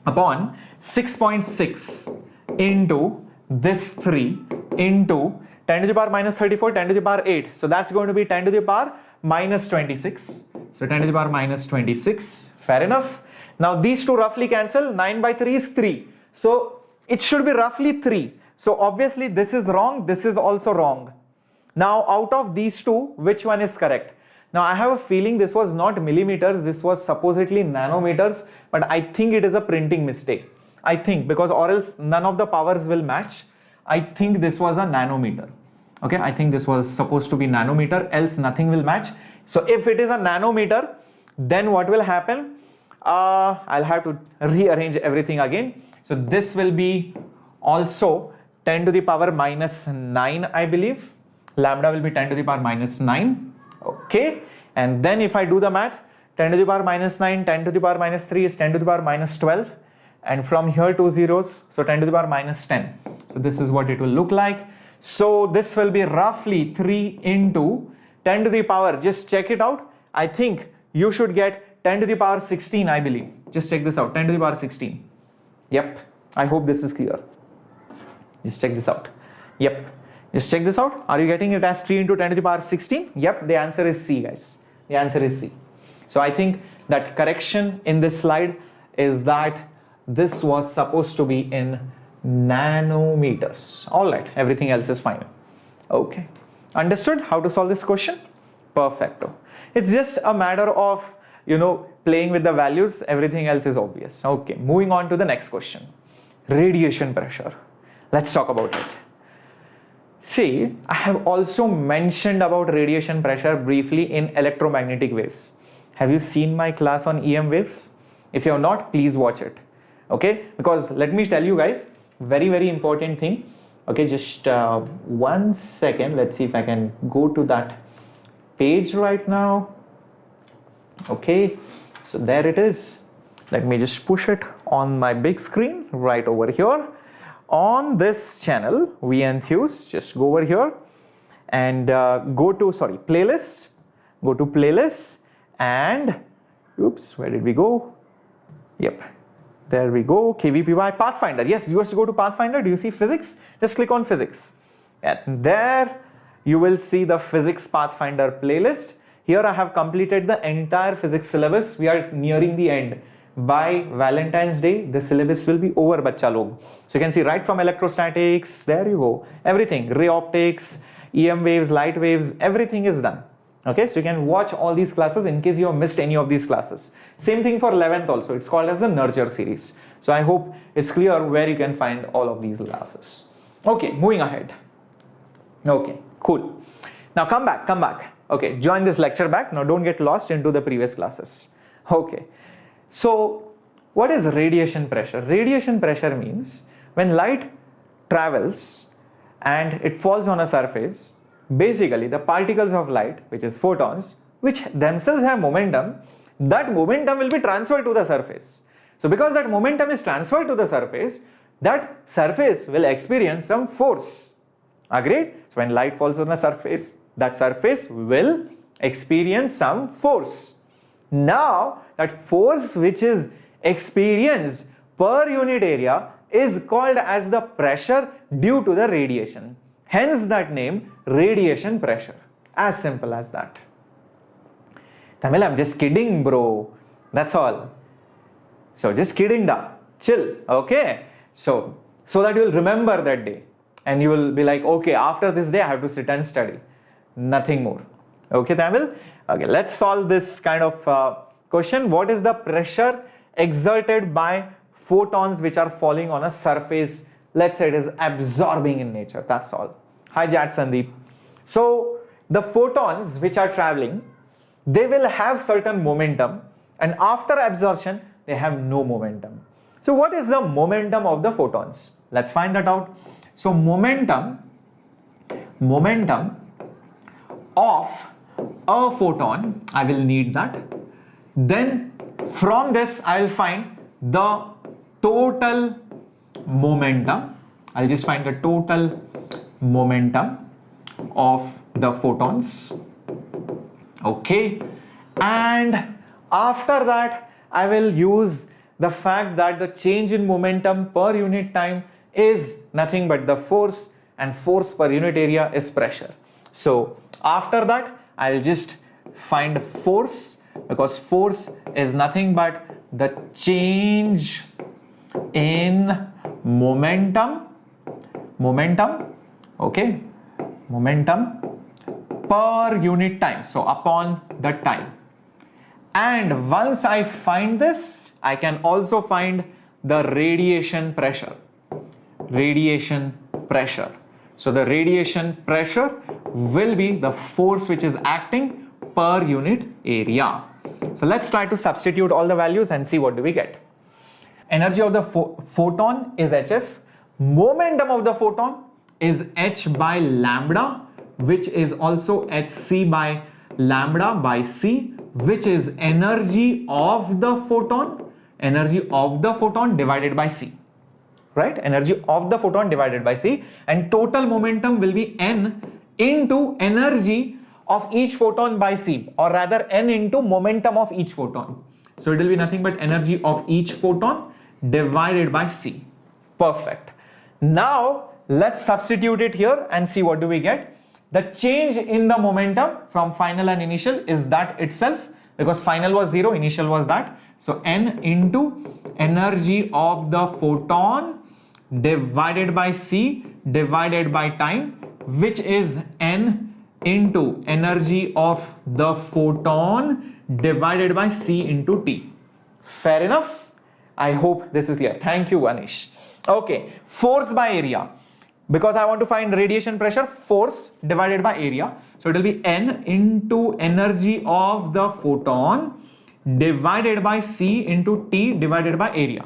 upon 6.6 into this 3 into 10 to the power minus 34, 10 to the power 8. So that's going to be 10 to the power minus 26. So 10 to the power minus 26. Fair enough. Now these two roughly cancel. 9 by 3 is 3. So it should be roughly 3. So obviously this is wrong. This is also wrong. Now out of these two, which one is correct? Now I have a feeling this was not millimeters. This was supposedly nanometers. But I think it is a printing mistake. I think, because or else none of the powers will match. I think this was a nanometer. Okay, I think this was supposed to be nanometer, else nothing will match. So if it is a nanometer, then what will happen? I'll have to rearrange everything again. So this will be also 10 to the power minus 9, I believe. Lambda will be 10 to the power minus 9. Okay, and then if I do the math, 10 to the power minus 9, 10 to the power minus 3 is 10 to the power minus 12. And from here 2 zeros, so 10 to the power minus 10. So this is what it will look like. So this will be roughly 3 into 10 to the power. Just check it out. I think you should get 10 to the power 16, I believe. Just check this out, 10 to the power 16. Yep, I hope this is clear. Just check this out. Yep, just check this out. Are you getting it as 3 into 10 to the power 16? Yep, the answer is C, guys. The answer is C. So I think that correction in this slide is that this was supposed to be in nanometers. All right, everything else is fine. Okay, understood how to solve this question? Perfecto. It's just a matter of, playing with the values. Everything else is obvious. Okay, moving on to the next question. Radiation pressure. Let's talk about it. See, I have also mentioned about radiation pressure briefly in electromagnetic waves. Have you seen my class on EM waves? If you have not, please watch it. Okay, because let me tell you guys, very important thing. Okay, just 1 second. Let's see if I can go to that page right now. Okay, so there it is. Let me just push it on my big screen right over here. On this channel, we Enthuse. Just go over here and go to playlist. Go to playlist and oops, where did we go? Yep. There we go, KVPY, Pathfinder. Yes, you have to go to Pathfinder. Do you see physics? Just click on physics. And there you will see the physics Pathfinder playlist. Here I have completed the entire physics syllabus. We are nearing the end. By Valentine's Day, the syllabus will be over, bacha log. So you can see right from electrostatics, there you go. Everything, ray optics, EM waves, light waves, everything is done. Okay, so you can watch all these classes in case you have missed any of these classes. Same thing for 11th also. It's called as the Nurture series. So I hope it's clear where you can find all of these classes. Okay, moving ahead. Okay, cool. Now come back. Okay, join this lecture back. Now don't get lost into the previous classes. Okay, so what is radiation pressure? Radiation pressure means when light travels and it falls on a surface, basically the particles of light, which is photons, which themselves have momentum, that momentum will be transferred to the surface. So because that momentum is transferred to the surface, that surface will experience some force. Agreed? So when light falls on a surface, that surface will experience some force. Now that force which is experienced per unit area is called as the pressure due to the radiation. Hence that name, radiation pressure. As simple as that. Tamil, I'm just kidding, bro. That's all. So just kidding da. Chill. Okay. So that you will remember that day. And you will be like, okay, after this day I have to sit and study. Nothing more. Okay, Tamil? Okay, let's solve this kind of question. What is the pressure exerted by photons which are falling on a surface? Let's say it is absorbing in nature. That's all. Hi, Jat Sandeep. So the photons which are traveling, they will have certain momentum, and after absorption, they have no momentum. So what is the momentum of the photons? Let's find that out. So momentum of a photon, I will need that. Then from this, I will find the total momentum. I'll just find the total momentum of the photons. Okay, and after that I will use the fact that the change in momentum per unit time is nothing but the force, and force per unit area is pressure. So after that I'll just find force, because force is nothing but the change in momentum, okay, momentum per unit time, so upon the time. And once I find this, I can also find the radiation pressure. So the radiation pressure will be the force which is acting per unit area. So let's try to substitute all the values and see what do we get. Energy of the photon is hf. Momentum of the photon is h by lambda, which is also hc by lambda by c, which is energy of the photon divided by c, right? Energy of the photon divided by c, and total momentum will be n into energy of each photon by c, or rather n into momentum of each photon. So it will be nothing but energy of each photon divided by c. Perfect. Now let's substitute it here and see what do we get. The change in the momentum from final and initial is that itself, because final was 0, initial was that. So n into energy of the photon divided by c divided by time, which is n into energy of the photon divided by c into t. Fair enough? I hope this is clear. Thank you, Anish. Okay, force by area. Because I want to find radiation pressure, force divided by area. So it will be n into energy of the photon divided by c into t divided by area.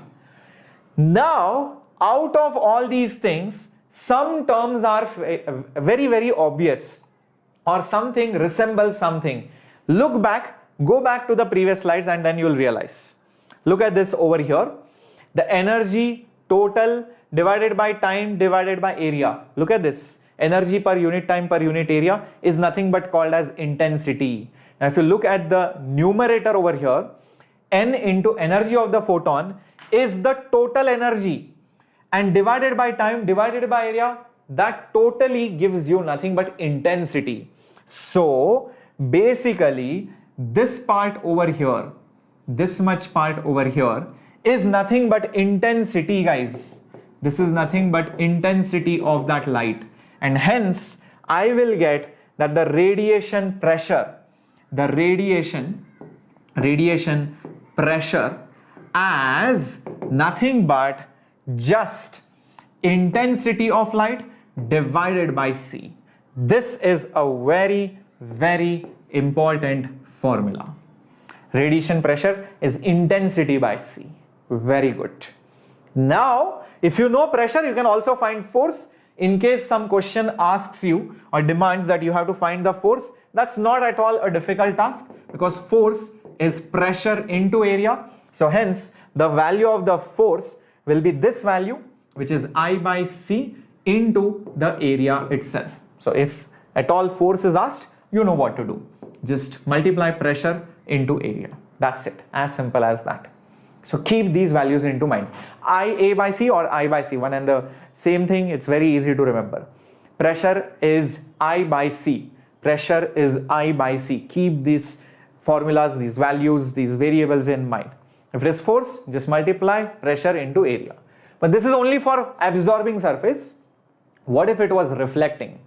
Now, out of all these things, some terms are very, very obvious, or something resembles something. Look back, go back to the previous slides, and then you'll realize. Look at this over here. The energy total divided by time divided by area. Look at this. Energy per unit time per unit area is nothing but called as intensity. Now if you look at the numerator over here, n into energy of the photon is the total energy, and divided by time divided by area, that totally gives you nothing but intensity. So basically this part over here, this much part over here is nothing but intensity, guys. This is nothing but intensity of that light, and hence I will get that the radiation pressure, as nothing but just intensity of light divided by c. This is a very, very important formula. Radiation pressure is intensity by c. Very good. Now, if you know pressure, you can also find force. In case some question asks you or demands that you have to find the force, that's not at all a difficult task, because force is pressure into area. So hence the value of the force will be this value, which is I by c into the area itself. So if at all force is asked, you know what to do. Just multiply pressure into area. That's it. As simple as that. So keep these values into mind. IA by C or I by C, one and the same thing. It's very easy to remember. Pressure is I by C. Pressure is I by C. Keep these formulas, these values, these variables in mind. If it is force, just multiply pressure into area. But this is only for absorbing surface. What if it was reflecting?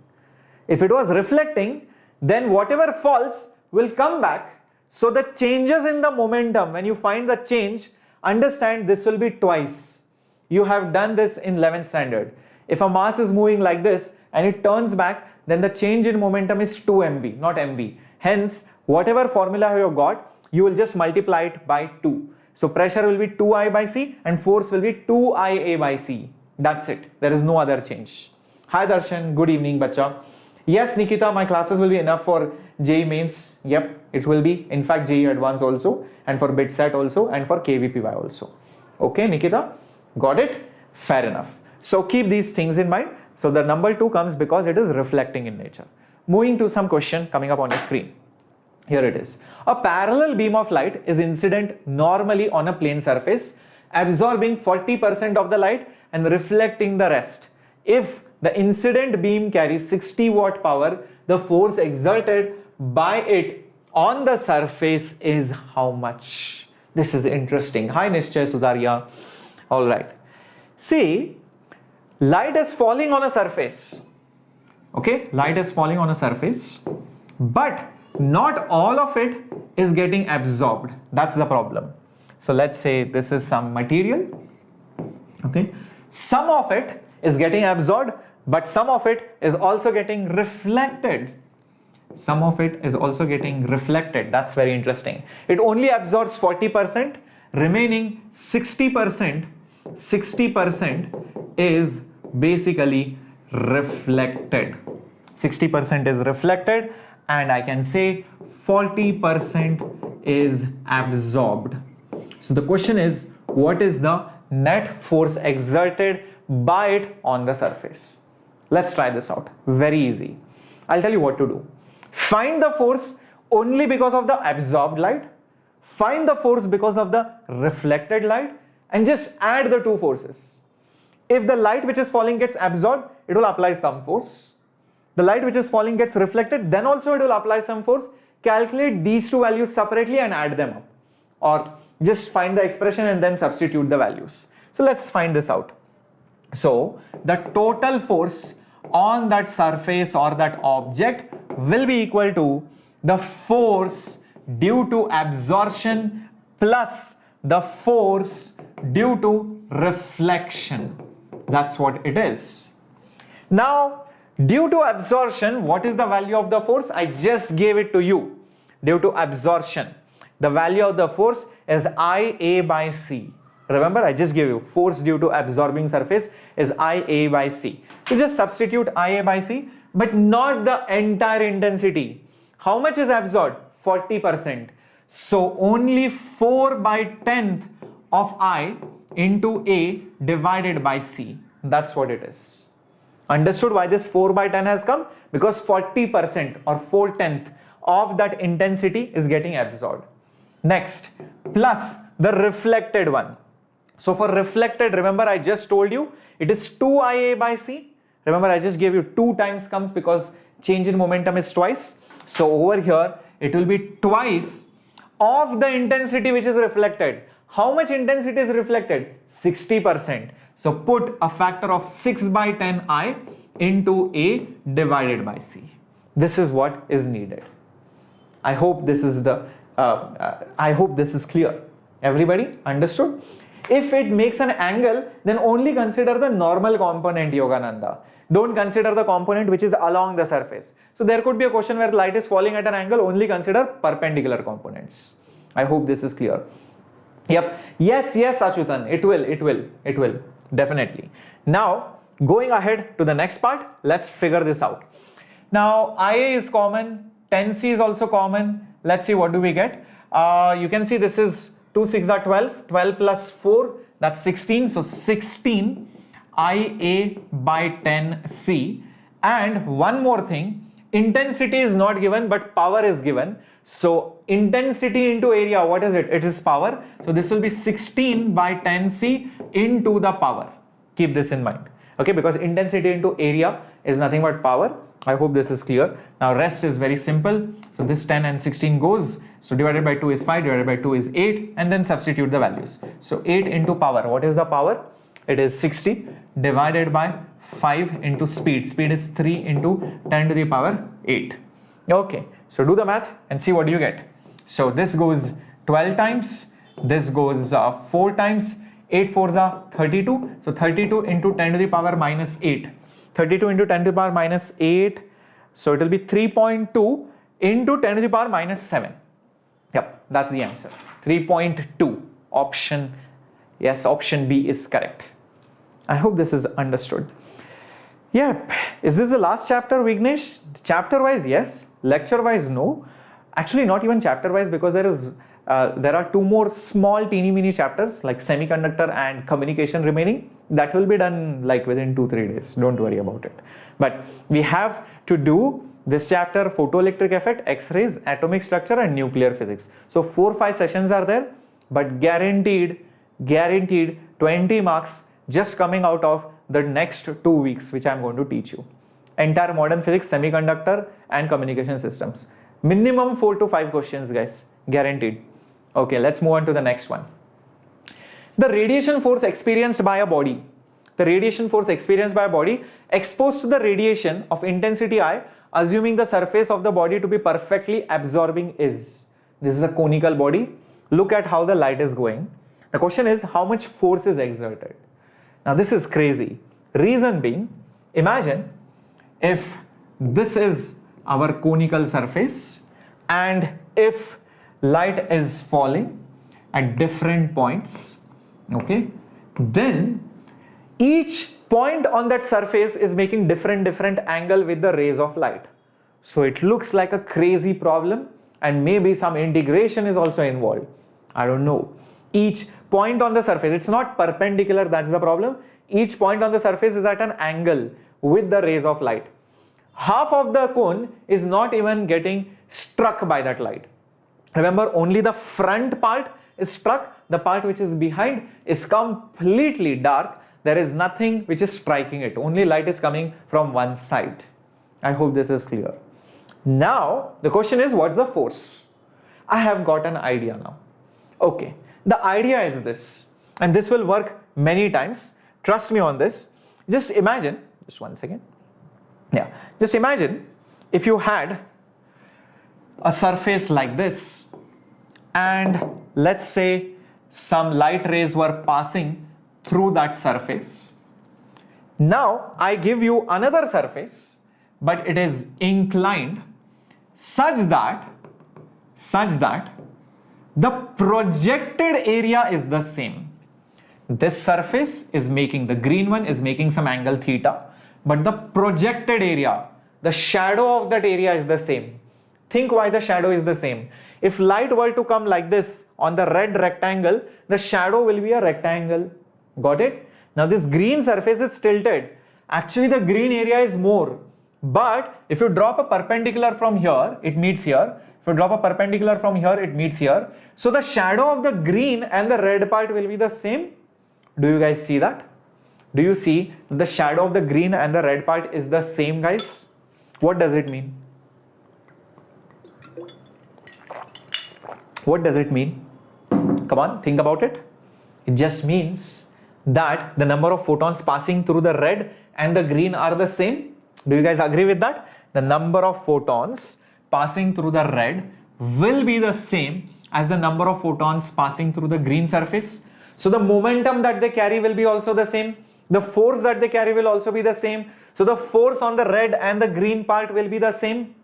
If it was reflecting, then whatever falls will come back. So the changes in the momentum, when you find the change, understand this will be twice. You have done this in 11th standard. If a mass is moving like this and it turns back, then the change in momentum is 2 mv, not mv. Hence, whatever formula you got, you will just multiply it by 2. So pressure will be 2I by C and force will be 2IA by C. That's it. There is no other change. Hi Darshan, good evening, bacha. Yes, Nikita, my classes will be enough for JEE Mains. Yep, it will be. In fact, JEE Advanced also, and for BitSat also, and for KVPY also. Okay, Nikita, got it? Fair enough. So keep these things in mind. So the number 2 comes because it is reflecting in nature. Moving to some question coming up on your screen. Here it is. A parallel beam of light is incident normally on a plane surface, absorbing 40% of the light and reflecting the rest. If the incident beam carries 60 watt power, the force exerted by it on the surface is how much? This is interesting. Hi Nishchay Sudarya. All right. See, light is falling on a surface. Okay, light is falling on a surface, but not all of it is getting absorbed. That's the problem. So let's say this is some material. Okay, some of it is getting absorbed, but some of it is also getting reflected. Some of it is also getting reflected. That's very interesting. It only absorbs 40%, remaining 60% is basically reflected. 60% is reflected, and I can say 40% is absorbed. So the question is, what is the net force exerted by it on the surface? Let's try this out. Very easy. I'll tell you what to do. Find the force only because of the absorbed light, find the force because of the reflected light, and just add the two forces. If the light which is falling gets absorbed, it will apply some force. The light which is falling gets reflected, then also it will apply some force. Calculate these two values separately and add them up, or just find the expression and then substitute the values. So let's find this out. So the total force on that surface or that object will be equal to the force due to absorption plus the force due to reflection. That's what it is. Now, due to absorption, what is the value of the force? I just gave it to you. Due to absorption, the value of the force is IA by C. Remember, I just gave you force due to absorbing surface is IA by C. So just substitute IA by C, but not the entire intensity. How much is absorbed? 40%. So only 4/10th of I into A divided by C. That's what it is. Understood why this 4/10 has come? Because 40% or 4/10 of that intensity is getting absorbed. Next, plus the reflected one. So for reflected, remember I just told you it is 2IA by C. Remember I just gave you 2 times comes because change in momentum is twice. So over here it will be twice of the intensity which is reflected. How much intensity is reflected? 60%. So put a factor of 6/10I into A divided by C. This is what is needed. I hope this is clear. Everybody understood? If it makes an angle, then only consider the normal component, Yogananda. Don't consider the component which is along the surface. So there could be a question where light is falling at an angle, only consider perpendicular components. I hope this is clear. Yep. Yes, Achutan. It will. Definitely. Now, going ahead to the next part, let's figure this out. Now, IA is common, 10C is also common. Let's see what do we get. You can see this is 2 6 are 12, 12 plus 4, that's 16. So 16 IA by 10C. And one more thing, intensity is not given but power is given. So intensity into area, what is it? It is power. So this will be 16 by 10C into the power. Keep this in mind. Okay, because intensity into area is nothing but power. I hope this is clear. Now rest is very simple. So this 10 and 16 goes. So divided by 2 is 5, divided by 2 is 8, and then substitute the values. So 8 into power. What is the power? It is 60 divided by 5 into speed. Speed is 3 into 10 to the power 8. Okay, so do the math and see what you get. So this goes 12 times, this goes 4 times, 8 4s are 32. So 32 into 10 to the power minus 8. 32 into 10 to the power minus 8. So it will be 3.2 into 10 to the power minus 7. Yep, that's the answer. 3.2. Option, yes, option B is correct. I hope this is understood. Yep. Is this the last chapter, Vignesh? Chapter wise, yes. Lecture wise, no. Actually, not even chapter wise, because there is there are two more small teeny mini chapters like semiconductor and communication remaining. That will be done like within 2-3 days. Don't worry about it. But we have to do this chapter: photoelectric effect, X-rays, atomic structure, and nuclear physics. So 4-5 sessions are there, but guaranteed 20 marks just coming out of the next 2 weeks, which I'm going to teach you. Entire modern physics, semiconductor, and communication systems. Minimum 4 to 5 questions, guys, guaranteed. Okay, let's move on to the next one. The radiation force experienced by a body. The radiation force experienced by a body exposed to the radiation of intensity I, assuming the surface of the body to be perfectly absorbing is. This is a conical body. Look at how the light is going. The question is, how much force is exerted? Now this is crazy. Reason being, imagine if this is our conical surface and if light is falling at different points, okay, then each point on that surface is making different angle with the rays of light. So it looks like a crazy problem, and maybe some integration is also involved. I don't know. Each point on the surface, it's not perpendicular, that's the problem. Each point on the surface is at an angle with the rays of light. Half of the cone is not even getting struck by that light. Remember, only the front part is struck. The part which is behind is completely dark. There is nothing which is striking it. Only light is coming from one side. I hope this is clear. Now, the question is, what's the force? I have got an idea now. Okay, the idea is this, and this will work many times. Trust me on this. Just imagine, just one second. Yeah, just imagine if you had a surface like this, and let's say some light rays were passing through that surface. Now I give you another surface, but it is inclined such that the projected area is the same. This surface is making, the green one is making some angle theta, but the projected area, the shadow of that area is the same. Think why the shadow is the same. If light were to come like this on the red rectangle, the shadow will be a rectangle. Got it? Now this green surface is tilted. Actually the green area is more. But if you drop a perpendicular from here, it meets here. If you drop a perpendicular from here, it meets here. So the shadow of the green and the red part will be the same. Do you guys see that? Do you see the shadow of the green and the red part is the same, guys? What does it mean? What does it mean? Come on, think about it. It just means that the number of photons passing through the red and the green are the same. Do you guys agree with that? The number of photons passing through the red will be the same as the number of photons passing through the green surface. So the momentum that they carry will be also the same. The force that they carry will also be the same. So the force on the red and the green part will be the same.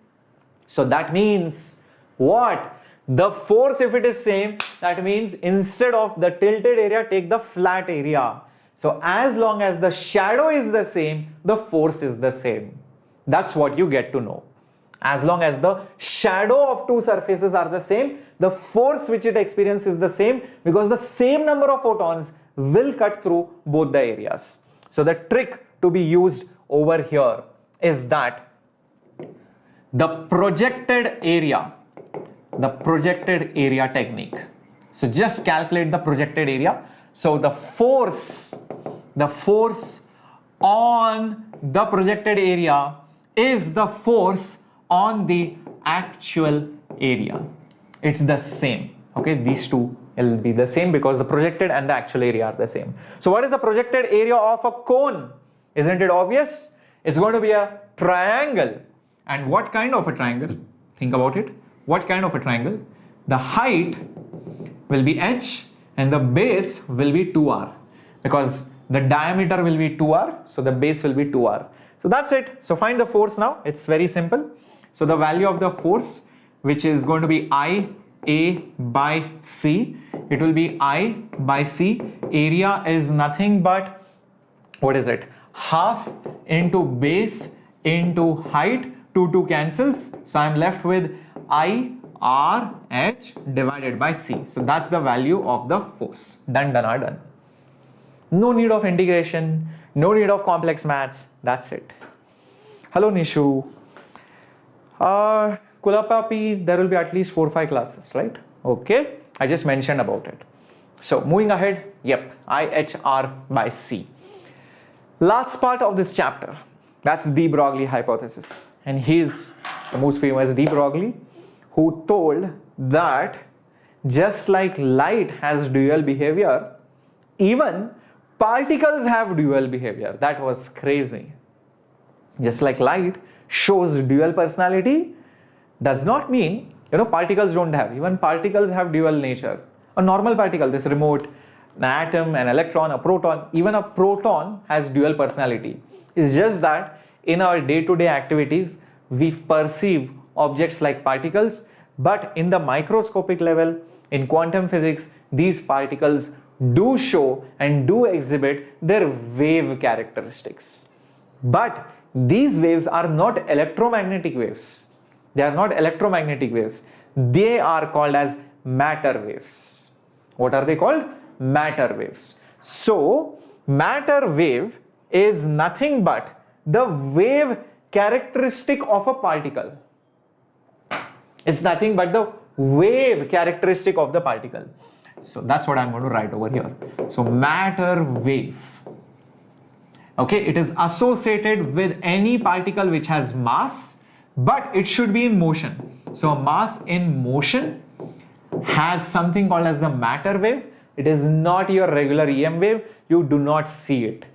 So that means what? The force, if it is same, that means instead of the tilted area, take the flat area. So as long as the shadow is the same, the force is the same. That's what you get to know. As long as the shadow of two surfaces are the same, the force which it experiences is the same, because the same number of photons will cut through both the areas. So the trick to be used over here is that the projected area technique. So just calculate the projected area. So the force on the projected area is the force on the actual area. It's the same. Okay, these two will be the same because the projected and the actual area are the same. So what is the projected area of a cone? Isn't it obvious? It's going to be a triangle. And what kind of a triangle? Think about it. What kind of a triangle? The height will be h and the base will be 2r, because the diameter will be 2r, so the base will be 2r. So that's it. So find the force now. It's very simple. So the value of the force, which is going to be I A by C, it will be I by C. Area is nothing but, what is it? Half into base into height. 2 cancels. So I'm left with I RH divided by C. So that's the value of the force. Done, done, are done. No need of integration, no need of complex maths. That's it. Hello Nishu. Kulapapi, there will be at least 4 or 5 classes, right? Okay, I just mentioned about it. So moving ahead, yep, IHR by C. Last part of this chapter, that's de Broglie hypothesis. And he's the most famous de Broglie, who told that just like light has dual behavior, even particles have dual behavior. That was crazy. Just like light shows dual personality, does not mean, particles don't have. Even particles have dual nature. A normal particle, this remote, an atom, an electron, a proton, even a proton has dual personality. It's just that in our day-to-day activities, we perceive objects like particles, but in the microscopic level, in quantum physics, these particles do show and do exhibit their wave characteristics. But these waves are not electromagnetic waves. They are not electromagnetic waves. They are called as matter waves. What are they called? Matter waves. So, matter wave is nothing but the wave characteristic of a particle. It's nothing but the wave characteristic of the particle. So that's what I'm going to write over here. So matter wave. Okay, it is associated with any particle which has mass, but it should be in motion. So a mass in motion has something called as the matter wave. It is not your regular EM wave. You do not see it.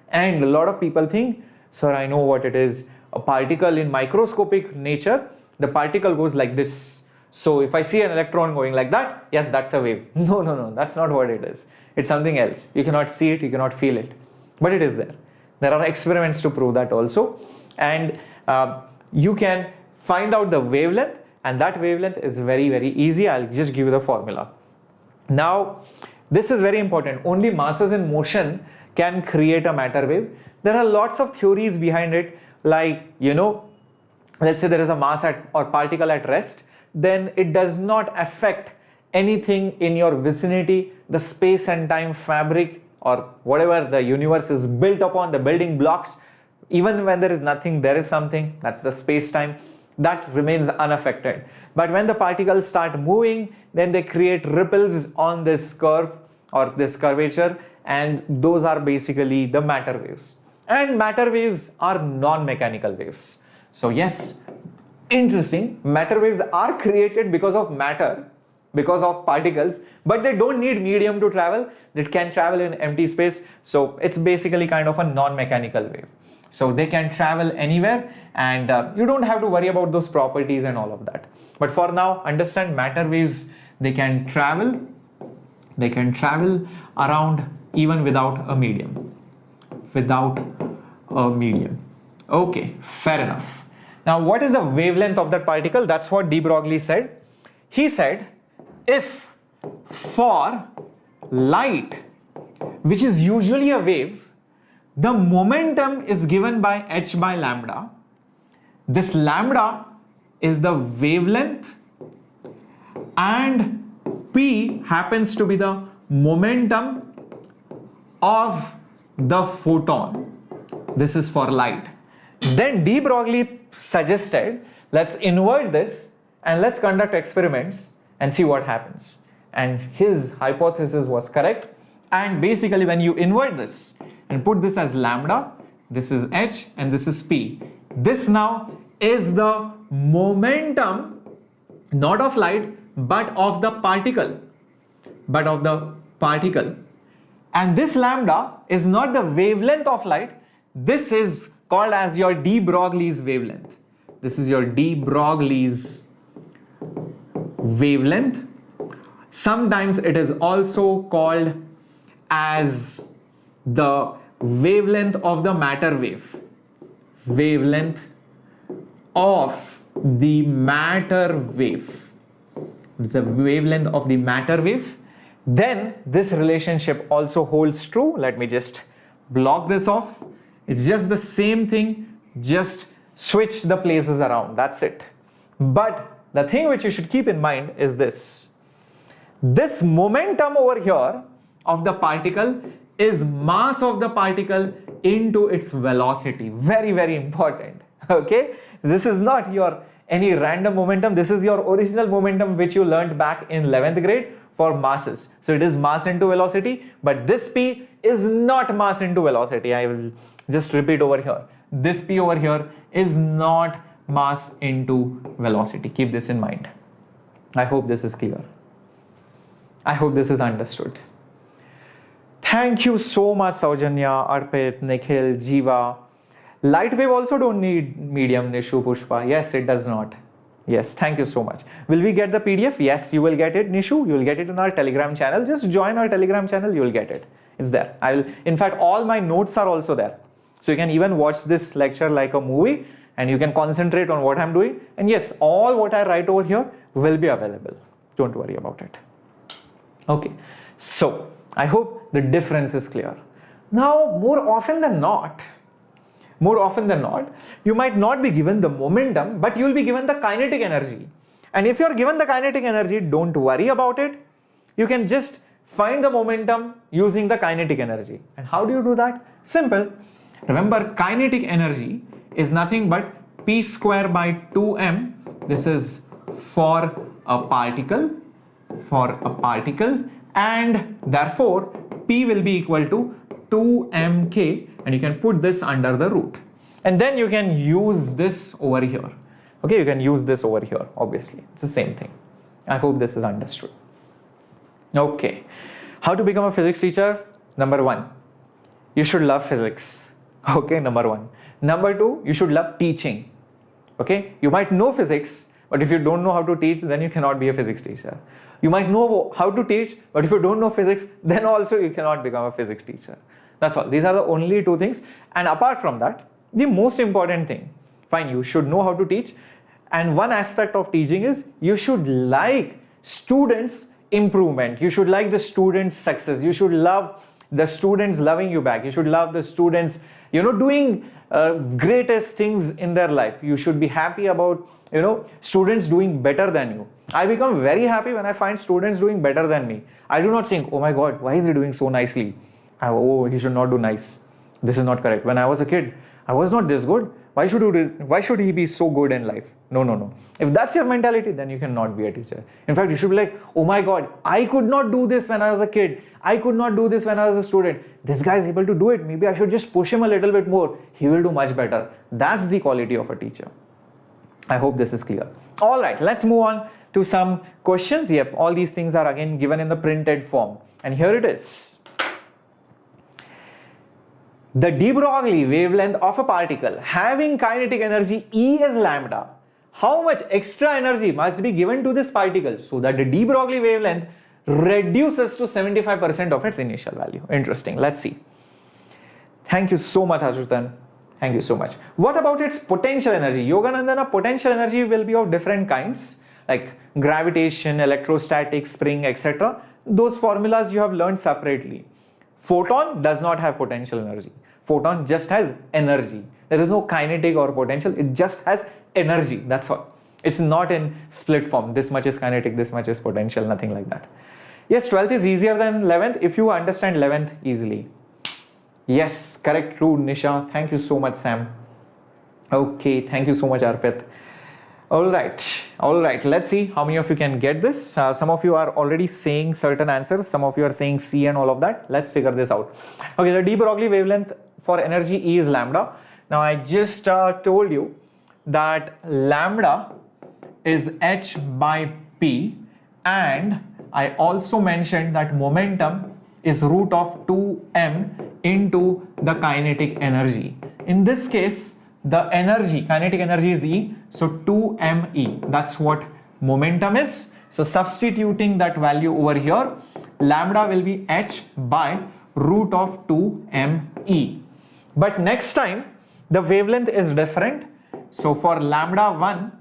And a lot of people think, sir, I know what it is. A particle in microscopic nature, the particle goes like this. So if I see an electron going like that, yes, that's a wave. No, that's not what it is. It's something else. You cannot see it, you cannot feel it, but it is there. There are experiments to prove that also. And you can find out the wavelength, and that wavelength is very, very easy. I'll just give you the formula. Now, this is very important. Only masses in motion can create a matter wave. There are lots of theories behind it, like, let's say there is a mass or particle at rest, then it does not affect anything in your vicinity, the space and time fabric, or whatever the universe is built upon, the building blocks. Even when there is nothing, there is something. That's the space-time. That remains unaffected. But when the particles start moving, then they create ripples on this curve or this curvature, and those are basically the matter waves. And matter waves are non-mechanical waves. So yes, interesting, matter waves are created because of matter, because of particles, but they don't need medium to travel. It can travel in empty space. So it's basically kind of a non-mechanical wave. So they can travel anywhere, and you don't have to worry about those properties and all of that. But for now, understand matter waves, they can travel around even without a medium. Okay, fair enough. Now, what is the wavelength of that particle? That's what de Broglie said. He said, if for light, which is usually a wave, the momentum is given by h by lambda. This lambda is the wavelength, and p happens to be the momentum of the photon. This is for light. Then de Broglie suggested, let's invert this and let's conduct experiments and see what happens. And his hypothesis was correct. And basically, when you invert this and put this as lambda, this is h and this is p. This now is the momentum, not of light, but of the particle. And this lambda is not the wavelength of light. This is called as your de Broglie's wavelength. This is your de Broglie's wavelength. Sometimes it is also called as the wavelength of the matter wave. Wavelength of the matter wave. It's the wavelength of the matter wave. Then this relationship also holds true. Let me just block this off. It's just the same thing, just switch the places around. That's it. But the thing which you should keep in mind is this. This momentum over here of the particle is mass of the particle into its velocity. Very, very important. Okay, this is not your any random momentum. This is your original momentum which you learnt back in 11th grade for masses. So it is mass into velocity, but this P is not mass into velocity. I will just repeat over here. This P over here is not mass into velocity. Keep this in mind. I hope this is clear. I hope this is understood. Thank you so much, Saujanya, Arpit, Nikhil, Jiva. Light wave also don't need medium, Nishu, Pushpa. Yes, it does not. Yes, thank you so much. Will we get the PDF? Yes, you will get it, Nishu. You will get it in our Telegram channel. Just join our Telegram channel, you will get it. It's there. In fact, all my notes are also there. So you can even watch this lecture like a movie and you can concentrate on what I'm doing. And yes, all what I write over here will be available. Don't worry about it. Okay, so I hope the difference is clear. Now, more often than not, you might not be given the momentum, but you will be given the kinetic energy. And if you are given the kinetic energy, don't worry about it. You can just find the momentum using the kinetic energy. And how do you do that? Simple. Remember, kinetic energy is nothing but P square by 2m. This is for a particle, and therefore P will be equal to 2mk, and you can put this under the root. And then you can use this over here. Okay, you can use this over here, obviously. It's the same thing. I hope this is understood. Okay, how to become a physics teacher? Number 1, you should love physics. Okay, number 1. Number 2, you should love teaching. Okay, you might know physics, but if you don't know how to teach, then you cannot be a physics teacher. You might know how to teach, but if you don't know physics, then also you cannot become a physics teacher. That's all. These are the only 2 things. And apart from that, the most important thing, fine, you should know how to teach. And one aspect of teaching is you should like students' improvement. You should like the students' success. You should love the students loving you back. You should love the students, doing greatest things in their life. You should be happy about, students doing better than you. I become very happy when I find students doing better than me. I do not think, oh my God, why is he doing so nicely? Oh, he should not do nice. This is not correct. When I was a kid, I was not this good. Why should he be so good in life? No. If that's your mentality, then you cannot be a teacher. In fact, you should be like, oh my God, I could not do this when I was a kid. I could not do this when I was a student. This guy is able to do it. Maybe I should just push him a little bit more. He will do much better. That's the quality of a teacher. I hope this is clear. All right, let's move on to some questions. Yep, all these things are again given in the printed form. And here it is. The de Broglie wavelength of a particle having kinetic energy E is lambda. How much extra energy must be given to this particle so that the de Broglie wavelength reduces to 75% of its initial value? Interesting. Let's see. Thank you so much, Ajutan. Thank you so much. What about its potential energy? Yoganandana, potential energy will be of different kinds like gravitation, electrostatic, spring, etc. Those formulas you have learned separately. Photon does not have potential energy. Photon just has energy. There is no kinetic or potential. It just has energy. That's all. It's not in split form. This much is kinetic, this much is potential, nothing like that. Yes, 12th is easier than 11th if you understand 11th easily. Yes, correct, true, Nisha. Thank you so much, Sam. Okay, thank you so much, Arpit. All right, let's see how many of you can get this. Some of you are already saying certain answers, some of you are saying C and all of that. Let's figure this out. Okay, the de Broglie wavelength for energy E is lambda. Now I just told you that lambda is h by p, and I also mentioned that momentum is root of 2m into the kinetic energy. In this case, the energy, kinetic energy is E, so 2me, that's what momentum is. So substituting that value over here, lambda will be h by root of 2me. But next time, the wavelength is different. So for lambda 1,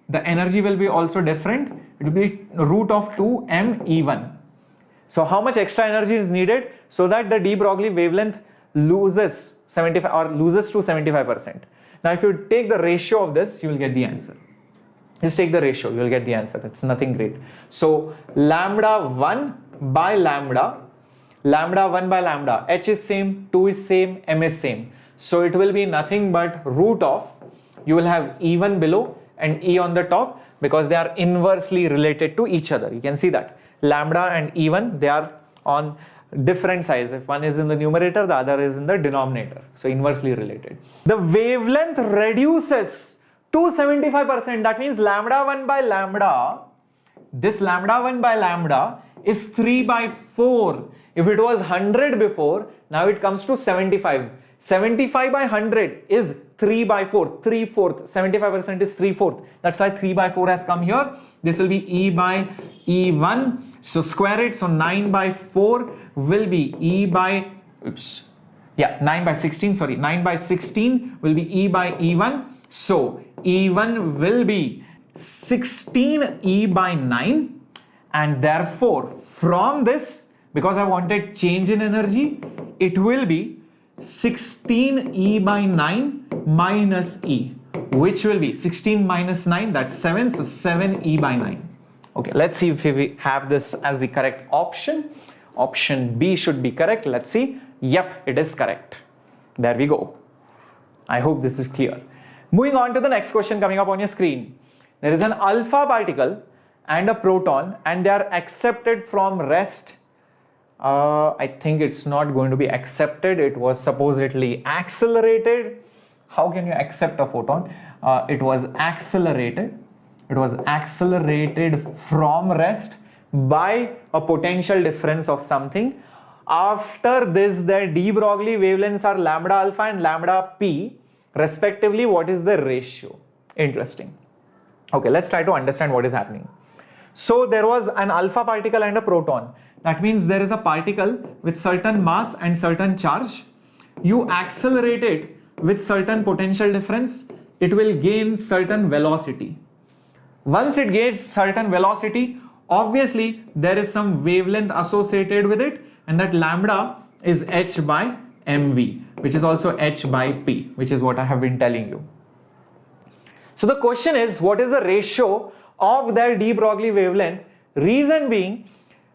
the energy will be also different. It will be root of 2me1. So how much extra energy is needed so that the de Broglie wavelength loses 75 or loses to 75%. Now if you take the ratio of this, you will get the answer. Just take the ratio, you will get the answer. It's nothing great. So lambda 1 by lambda, lambda 1 by lambda, h is same, 2 is same, m is same. So it will be nothing but root of, you will have E1 below and E on the top, because they are inversely related to each other. You can see that lambda and E1, they are on different sides. If one is in the numerator, the other is in the denominator. So inversely related. The wavelength reduces to 75%. That means lambda 1 by lambda, this lambda 1 by lambda is 3 by 4. If it was 100 before, now it comes to 75. 75 by 100 is 3 by 4, 3/4. 75% is 3/4. That's why 3 by 4 has come here. This will be E by E1. So square it. So 9 by 4 will be E by, 9 by 16, sorry, 9 by 16 will be E by E1. So E1 will be 16 E by 9, and therefore from this, because I wanted change in energy, it will be 16 E by 9 minus E, which will be 16 minus 9, that's 7, so 7 E by 9. Okay, let's see if we have this as the correct option. Option B should be correct. Let's see. Yep, it is correct. There we go. I hope this is clear. Moving on to the next question coming up on your screen. There is an alpha particle and a proton, and they are accepted from rest. I think it's not going to be accepted. It was supposedly accelerated. How can you accept a photon? It was accelerated. It was accelerated from rest by a potential difference of something. After this, the de Broglie wavelengths are lambda alpha and lambda p. Respectively, what is the ratio? Interesting. Okay, let's try to understand what is happening. So there was an alpha particle and a proton. That means there is a particle with certain mass and certain charge. You accelerate it with certain potential difference, it will gain certain velocity. Once it gains certain velocity, obviously there is some wavelength associated with it, and that lambda is h by mv, which is also h by p, which is what I have been telling you. So the question is, what is the ratio of their de Broglie wavelength? Reason being,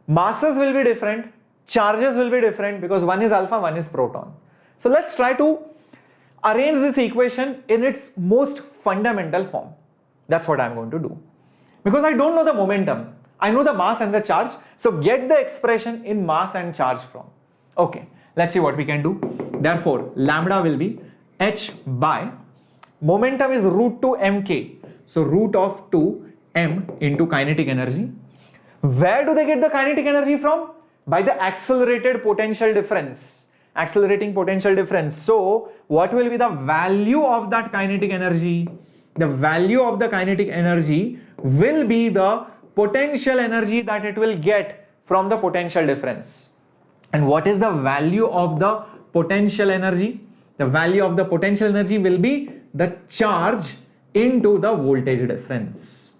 masses will be different, charges will be different, because one is alpha, one is proton. So let's try to arrange this equation in its most fundamental form. That's what I'm going to do. Because I don't know the momentum, I know the mass and the charge. So get the expression in mass and charge from. Okay, let's see what we can do. Therefore, lambda will be h by, momentum is root 2 mk. So root of 2 m into kinetic energy. Where do they get the kinetic energy from? By the accelerated potential difference. Accelerating potential difference. So what will be the value of that kinetic energy? The value of the kinetic energy will be the potential energy that it will get from the potential difference. And what is the value of the potential energy? The value of the potential energy will be the charge into the voltage difference.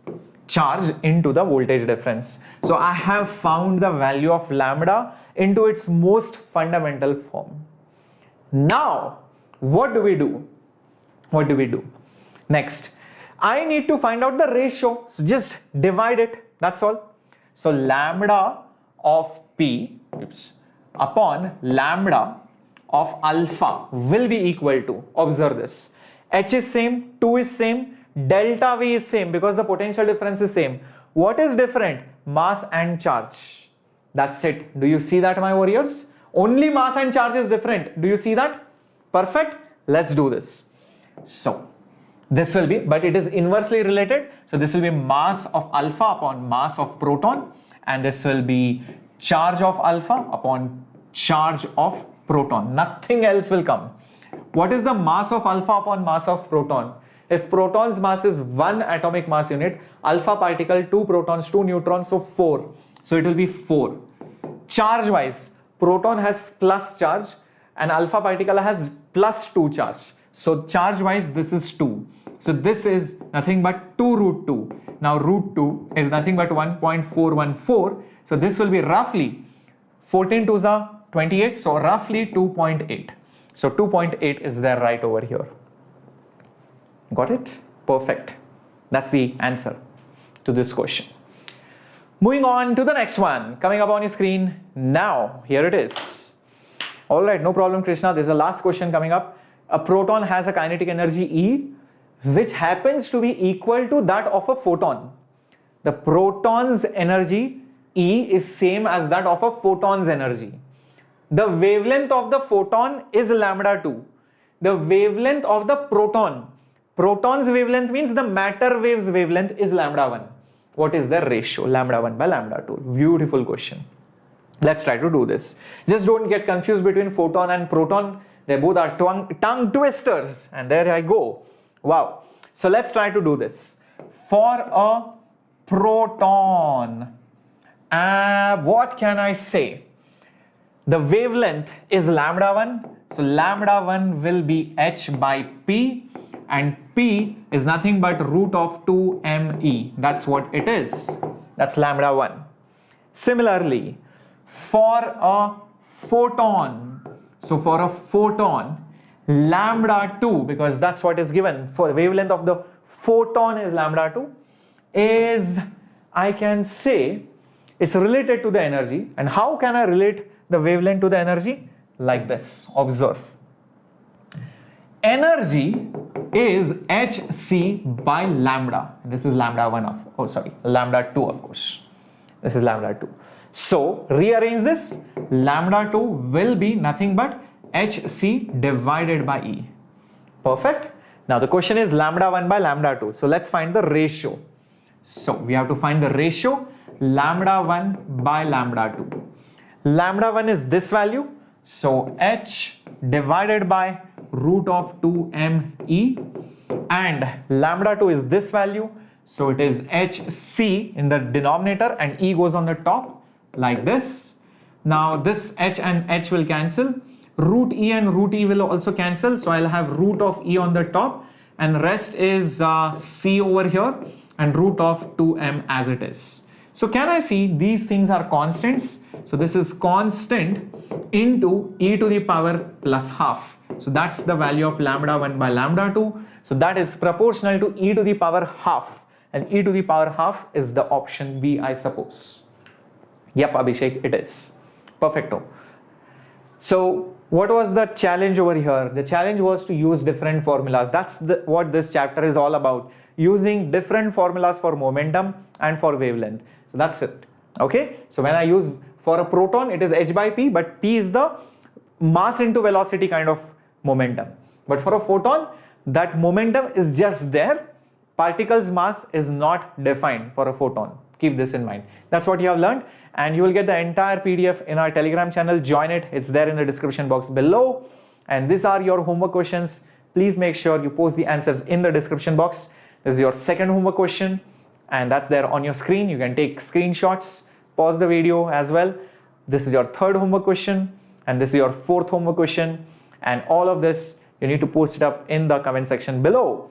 Charge into the voltage difference. So I have found the value of lambda into its most fundamental form. Now, what do we do? What do we do? Next, I need to find out the ratio. So just divide it. That's all. So lambda of p upon lambda of alpha will be equal to, observe this, h is same, 2 is same, delta v is same because the potential difference is same. What is different? Mass and charge. That's it. Do you see that, my warriors? Only mass and charge is different. Do you see that? Perfect. Let's do this. So this will be, but it is inversely related. So this will be mass of alpha upon mass of proton, and this will be charge of alpha upon charge of proton. Nothing else will come. What is the mass of alpha upon mass of proton? If proton's mass is 1 atomic mass unit, alpha particle 2 protons, 2 neutrons, so 4. So it will be 4. Charge wise, proton has plus charge and alpha particle has plus 2 charge. So charge wise, this is 2. So this is nothing but 2 root 2. Now root 2 is nothing but 1.414. So this will be roughly 14 to the 28. So roughly 2.8. So 2.8 is there right over here. Got it? Perfect. That's the answer to this question. Moving on to the next one, coming up on your screen now. Here it is. All right, no problem, Krishna. This is the last question coming up. A proton has a kinetic energy E, which happens to be equal to that of a photon. The proton's energy E is same as that of a photon's energy. The wavelength of the photon is lambda 2. The wavelength of the proton's wavelength means the matter wave's wavelength is lambda 1. What is the ratio? Lambda 1 by lambda 2. Beautiful question. Let's try to do this. Just don't get confused between photon and proton. They both are tongue twisters. And there I go. Wow. So let's try to do this. For a proton, what can I say? The wavelength is lambda 1. So lambda 1 will be h by p. And p is nothing but root of 2me. That's what it is. That's lambda 1. Similarly, for a photon, so for a photon, lambda 2, because that's what is given, for the wavelength of the photon is lambda 2, is, I can say, it's related to the energy. And how can I relate the wavelength to the energy? Like this. Observe. Energy is hc by lambda. This is lambda 1 lambda 2, of course. This is lambda 2. So rearrange this. Lambda 2 will be nothing but hc divided by E. Perfect. Now the question is lambda 1 by lambda 2. So let's find the ratio. So we have to find the ratio lambda 1 by lambda 2. Lambda 1 is this value. So h divided by root of 2me, and lambda 2 is this value. So it is hc in the denominator and E goes on the top like this. Now this h and h will cancel. Root E and root E will also cancel. So I'll have root of E on the top and rest is c over here and root of 2m as it is. So can I see these things are constants? So this is constant into e to the power plus half. So that's the value of lambda 1 by lambda 2. So that is proportional to e to the power half. And e to the power half is the option B, I suppose. Yep, Abhishek, it is. Perfecto. So what was the challenge over here? The challenge was to use different formulas. That's what this chapter is all about. Using different formulas for momentum and for wavelength. So that's it. Okay. So when I use for a proton, it is h by p, but p is the mass into velocity kind of momentum. But for a photon, that momentum is just there. Particle's mass is not defined for a photon. Keep this in mind. That's what you have learned, and you will get the entire PDF in our Telegram channel. Join it. It's there in the description box below. And these are your homework questions. Please make sure you post the answers in the description box. This is your second homework question, and that's there on your screen. You can take screenshots, pause the video as well. This is your third homework question, and this is your fourth homework question. And all of this, you need to post it up in the comment section below.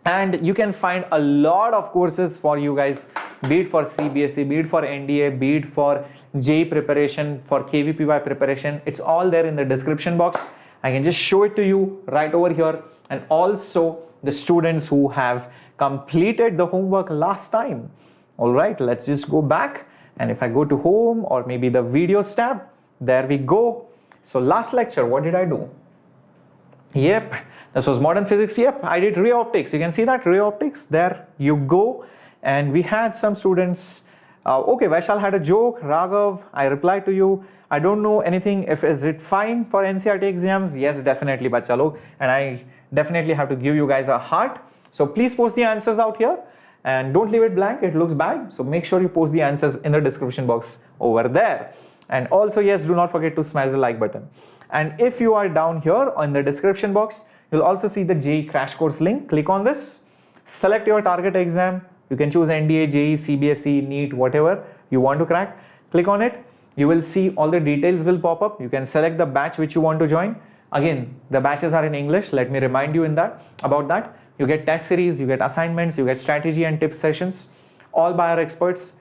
And you can find a lot of courses for you guys, be it for CBSE, be it for NDA, be it for JEE preparation, for KVPY preparation. It's all there in the description box. I can just show it to you right over here. And also the students who have completed the homework last time. All right, let's just go back. And if I go to home or maybe the videos tab, there we go. So last lecture, what did I do? Yep, this was modern physics. Yep, I did ray optics. You can see that ray optics. There you go. And we had some students. Okay, Vaishal had a joke. Raghav, I replied to you. I don't know anything. Is it fine for NCERT exams? Yes, definitely, bacha log. And I definitely have to give you guys a heart. So please post the answers out here. And don't leave it blank. It looks bad. So make sure you post the answers in the description box over there. And also, yes, do not forget to smash the like button. And if you are down here on the description box, you'll also see the JEE crash course link. Click on this, select your target exam. You can choose NDA, JEE, CBSE, NEET, whatever you want to crack. Click on it. You will see all the details will pop up. You can select the batch which you want to join. Again, the batches are in English. Let me remind you about that. You get test series, you get assignments, you get strategy and tip sessions, all by our experts,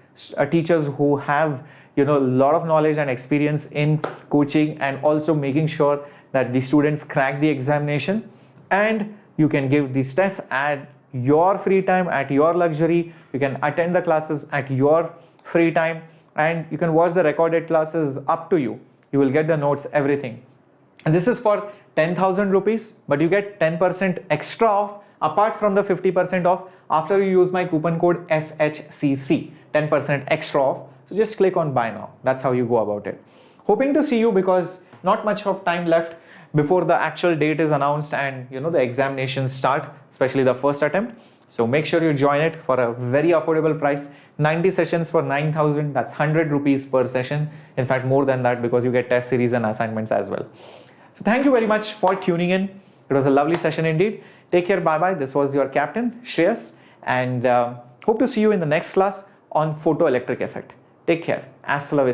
teachers who have a lot of knowledge and experience in coaching and also making sure that the students crack the examination. And you can give these tests and your free time, at your luxury. You can attend the classes at your free time, and you can watch the recorded classes, up to you. You will get the notes, everything. And this is for 10,000 rupees, but you get 10% extra off apart from the 50% off after you use my coupon code SHCC, 10% extra off. So just click on buy now. That's how you go about it. Hoping to see you, because not much of time left before the actual date is announced and the examinations start, especially the first attempt. So make sure you join it for a very affordable price. 90 sessions for 9,000. That's 100 rupees per session. In fact, more than that, because you get test series and assignments as well. So thank you very much for tuning in. It was a lovely session indeed. Take care. Bye bye. This was your captain, Shreyas, and hope to see you in the next class on photoelectric effect. Take care. Hasta la vista.